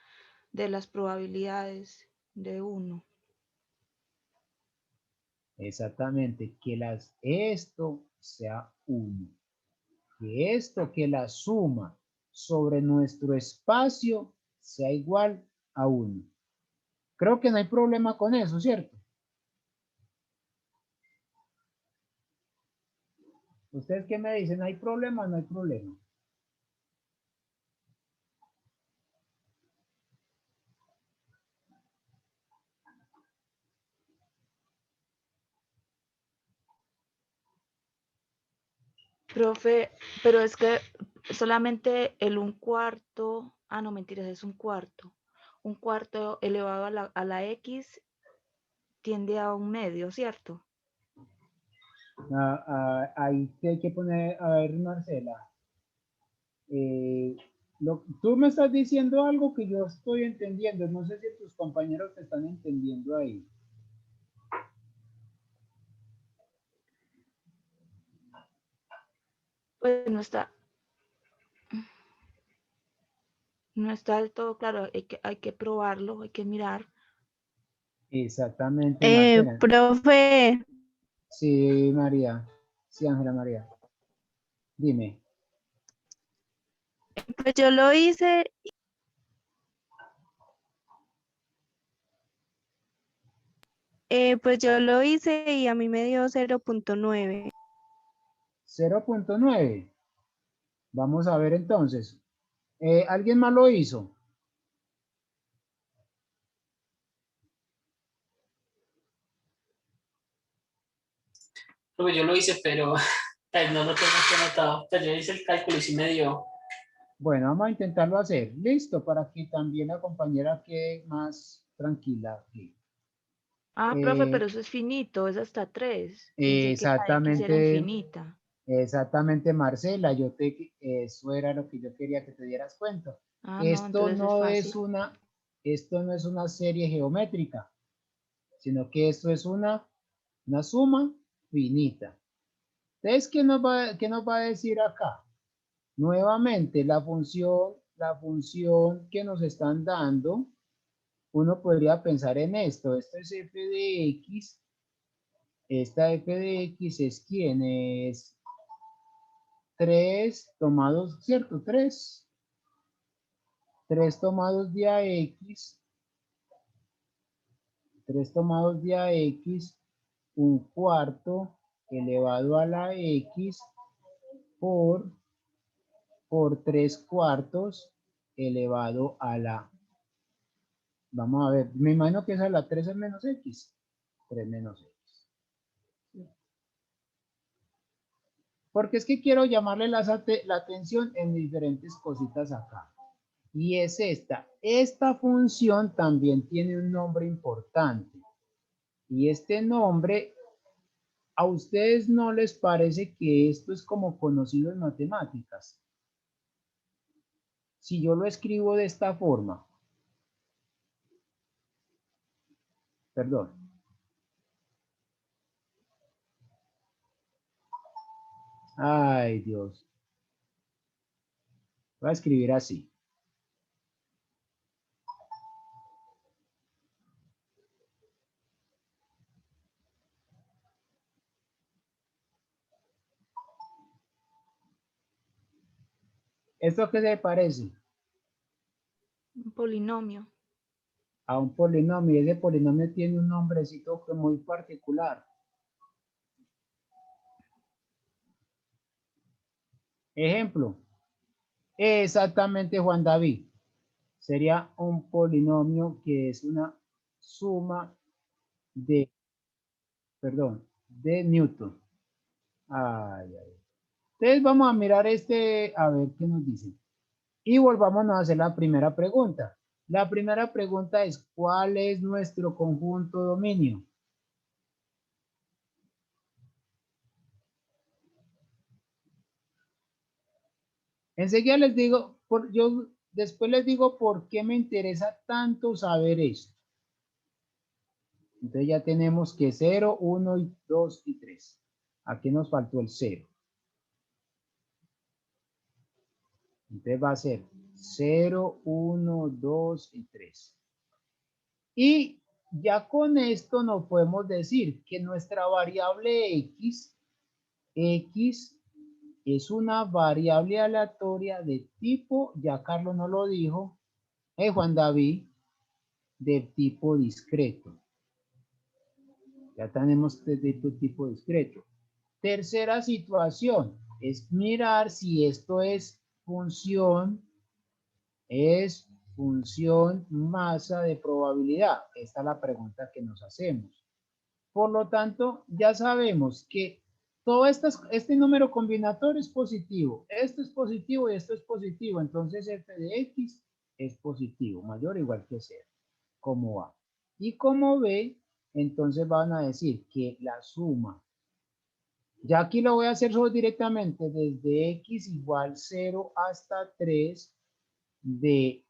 de las probabilidades de 1. Exactamente, que esto sea 1. Que esto, que la suma sobre nuestro espacio sea igual a 1. Creo que no hay problema con eso, ¿cierto? ¿Ustedes qué me dicen? ¿Hay problema o no hay problema? Profe, pero es que solamente el 1/4, no, mentiras, es 1/4. 1/4 elevado a la x tiende a 1/2, ¿cierto? Ahí te hay que poner, a ver, Marcela. Tú me estás diciendo algo que yo estoy entendiendo. No sé si tus compañeros te están entendiendo ahí. Pues no está del todo claro, hay que probarlo, hay que mirar. Exactamente, Marcela. Profe, Sí, María. Sí, Ángela María. Dime. Pues yo lo hice, y a mí me dio 0.9. 0.9. Vamos a ver entonces. ¿Alguien más lo hizo? Profe, yo lo hice, pero pues, no lo tengo aquí anotado. Pues yo hice el cálculo y sí me dio. Bueno, vamos a intentarlo hacer. Listo, para que también la compañera quede más tranquila aquí. Ah, profe, pero eso es finito, es hasta 3. Pensé que la X era Exactamente, infinita. exactamente, Marcela. Eso era lo que yo quería que te dieras cuenta. Ah, no, Esto entonces es no fácil. esto no es una serie geométrica, sino que esto es una suma finita. Entonces, qué nos va a decir acá? Nuevamente, la función que nos están dando, uno podría pensar en esto. Esto es f de x. Esta f de x es quién es 3 tomados, ¿cierto? 3 tomados de ax, 3 tomados de ax, un cuarto elevado a la x por 3 cuartos elevado a la, vamos a ver, me imagino que esa es la 3 es menos x, 3 menos x. Porque es que quiero llamarle la atención en diferentes cositas acá. Y es esta. Esta función también tiene un nombre importante. Y este nombre, ¿a ustedes no les parece que esto es como conocido en matemáticas? Si yo lo escribo de esta forma, perdón. Ay, Dios. Voy a escribir así. ¿Esto qué se parece? Un polinomio. A un polinomio. Ese polinomio tiene un nombrecito muy particular. Ejemplo. Exactamente, Juan David. Sería un polinomio que es una suma de, perdón, de Newton. Ay, ay. Entonces vamos a mirar a ver qué nos dice. Y volvamos a hacer la primera pregunta. La primera pregunta es, ¿cuál es nuestro conjunto dominio? Enseguida les digo, yo después les digo por qué me interesa tanto saber esto. Entonces ya tenemos que 0, 1, 2 y 3. Aquí nos faltó el 0. Entonces va a ser 0, 1, 2 y 3. Y ya con esto nos podemos decir que nuestra variable x es una variable aleatoria de tipo, ya Carlos nos lo dijo, Juan David, de tipo discreto. Ya tenemos de tipo discreto. Tercera situación es mirar si esto es función masa de probabilidad. Esta es la pregunta que nos hacemos. Por lo tanto, ya sabemos que todo este número combinatorio es positivo. Esto es positivo y esto es positivo. Entonces f de x es positivo, mayor o igual que 0, como A. Y como B, entonces van a decir que la suma, ya aquí lo voy a hacer solo directamente, desde x igual 0 hasta 3 de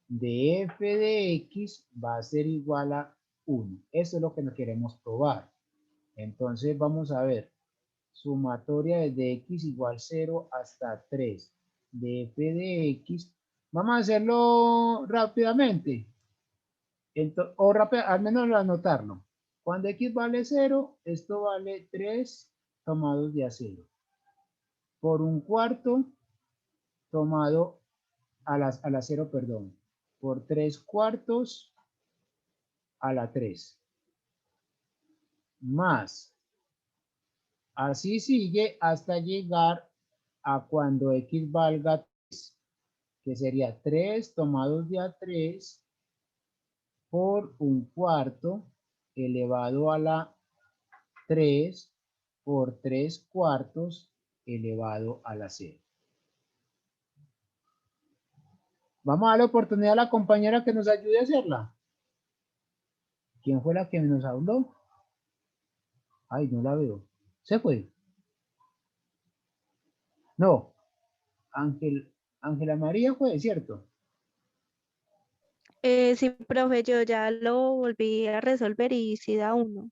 f de x va a ser igual a 1. Eso es lo que nos queremos probar. Entonces vamos a ver, sumatoria desde x igual 0 hasta 3 de f de x. Vamos a hacerlo rápidamente. Al menos anotarlo. Cuando x vale 0, esto vale 3 tomados de a 0 por 1/4 tomado a la 0, perdón, por 3/4 a la 3, más, así sigue hasta llegar a cuando x valga 3, que sería 3 tomados de a 3 por 1/4 elevado a la 3 por 3/4 elevado a la 0. Vamos a darle oportunidad a la compañera que nos ayude a hacerla. ¿Quién fue la que nos habló? Ay, no la veo. ¿Se fue? No. Ángela María fue, ¿cierto? Sí, profe, yo ya lo volví a resolver y sí da 1.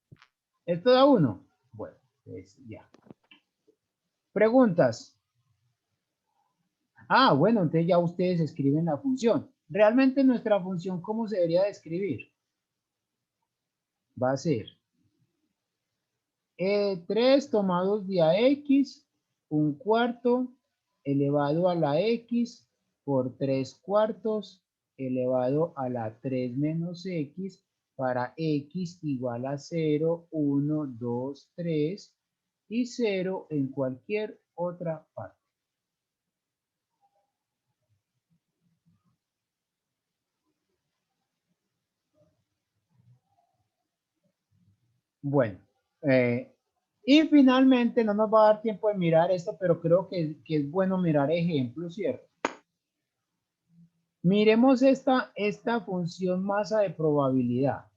¿Esto da 1? Bueno, pues ya. Preguntas. Ah, bueno, entonces ya ustedes escriben la función. Realmente nuestra función, ¿cómo se debería de escribir? Va a ser 3 tomados de a x, 1/4 elevado a la x por 3/4 elevado a la 3 menos x para x igual a 0, 1, 2, 3 y 0 en cualquier otra parte. Bueno, y finalmente no nos va a dar tiempo de mirar esto, pero creo que es bueno mirar ejemplos, ¿cierto? Miremos esta función masa de probabilidad.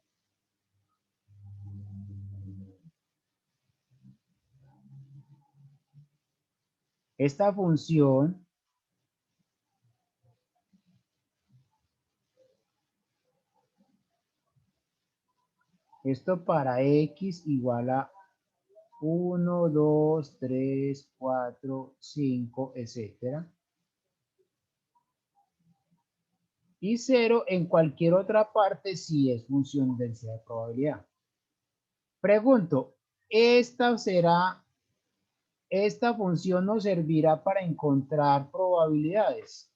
Esta función esto para x igual a 1, 2, 3, 4, 5, etcétera. Y 0 en cualquier otra parte si es función de densidad de probabilidad. Pregunto, ¿esta función nos servirá para encontrar probabilidades?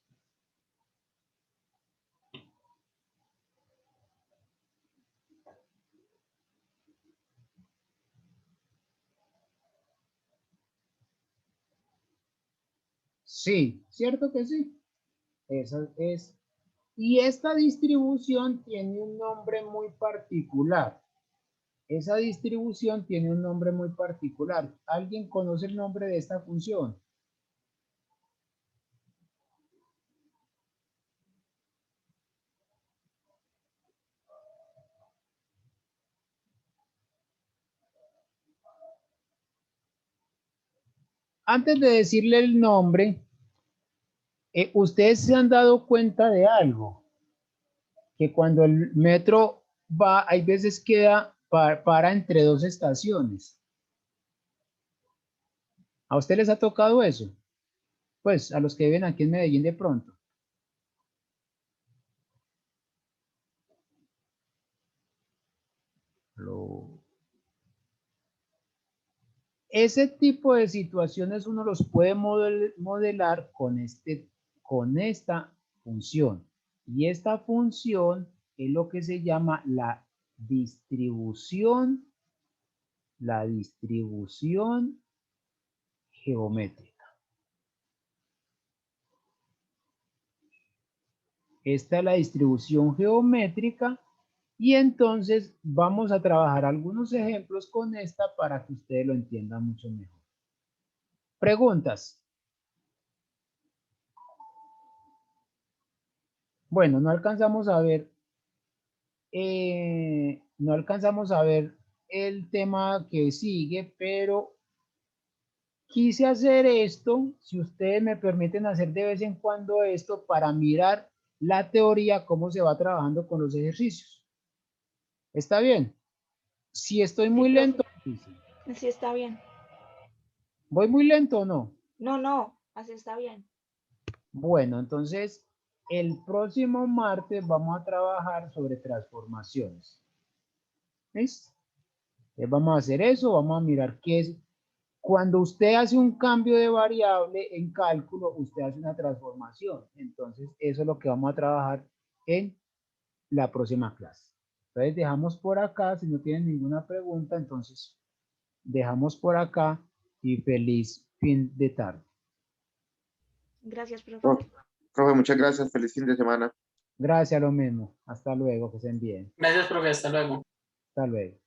Sí, ¿cierto que sí? Esa es. Y esta distribución tiene un nombre muy particular. Esa distribución tiene un nombre muy particular. ¿Alguien conoce el nombre de esta función? Antes de decirle el nombre, ustedes se han dado cuenta de algo, que cuando el metro va, hay veces queda para entre dos estaciones. ¿A usted les ha tocado eso? Pues a los que viven aquí en Medellín de pronto. Ese tipo de situaciones uno los puede modelar con esta función. Y esta función es lo que se llama la distribución geométrica. Esta es la distribución geométrica y entonces vamos a trabajar algunos ejemplos con esta para que ustedes lo entiendan mucho mejor. Preguntas. Bueno, no alcanzamos a ver el tema que sigue, pero quise hacer esto, si ustedes me permiten hacer de vez en cuando esto para mirar la teoría, cómo se va trabajando con los ejercicios. ¿Está bien? Si estoy muy Sí, lento. sí, está bien. ¿Voy muy lento o no? No, así está bien. Bueno, entonces el próximo martes vamos a trabajar sobre transformaciones. ¿Listo? Vamos a hacer eso, vamos a mirar qué es. Cuando usted hace un cambio de variable en cálculo, usted hace una transformación. Entonces, eso es lo que vamos a trabajar en la próxima clase. Entonces, dejamos por acá, si no tienen ninguna pregunta, entonces dejamos por acá y feliz fin de tarde. Gracias, profe. Profe, muchas gracias. Feliz fin de semana. Gracias, lo mismo. Hasta luego, que estén bien. Gracias, profe. Hasta luego. Hasta luego.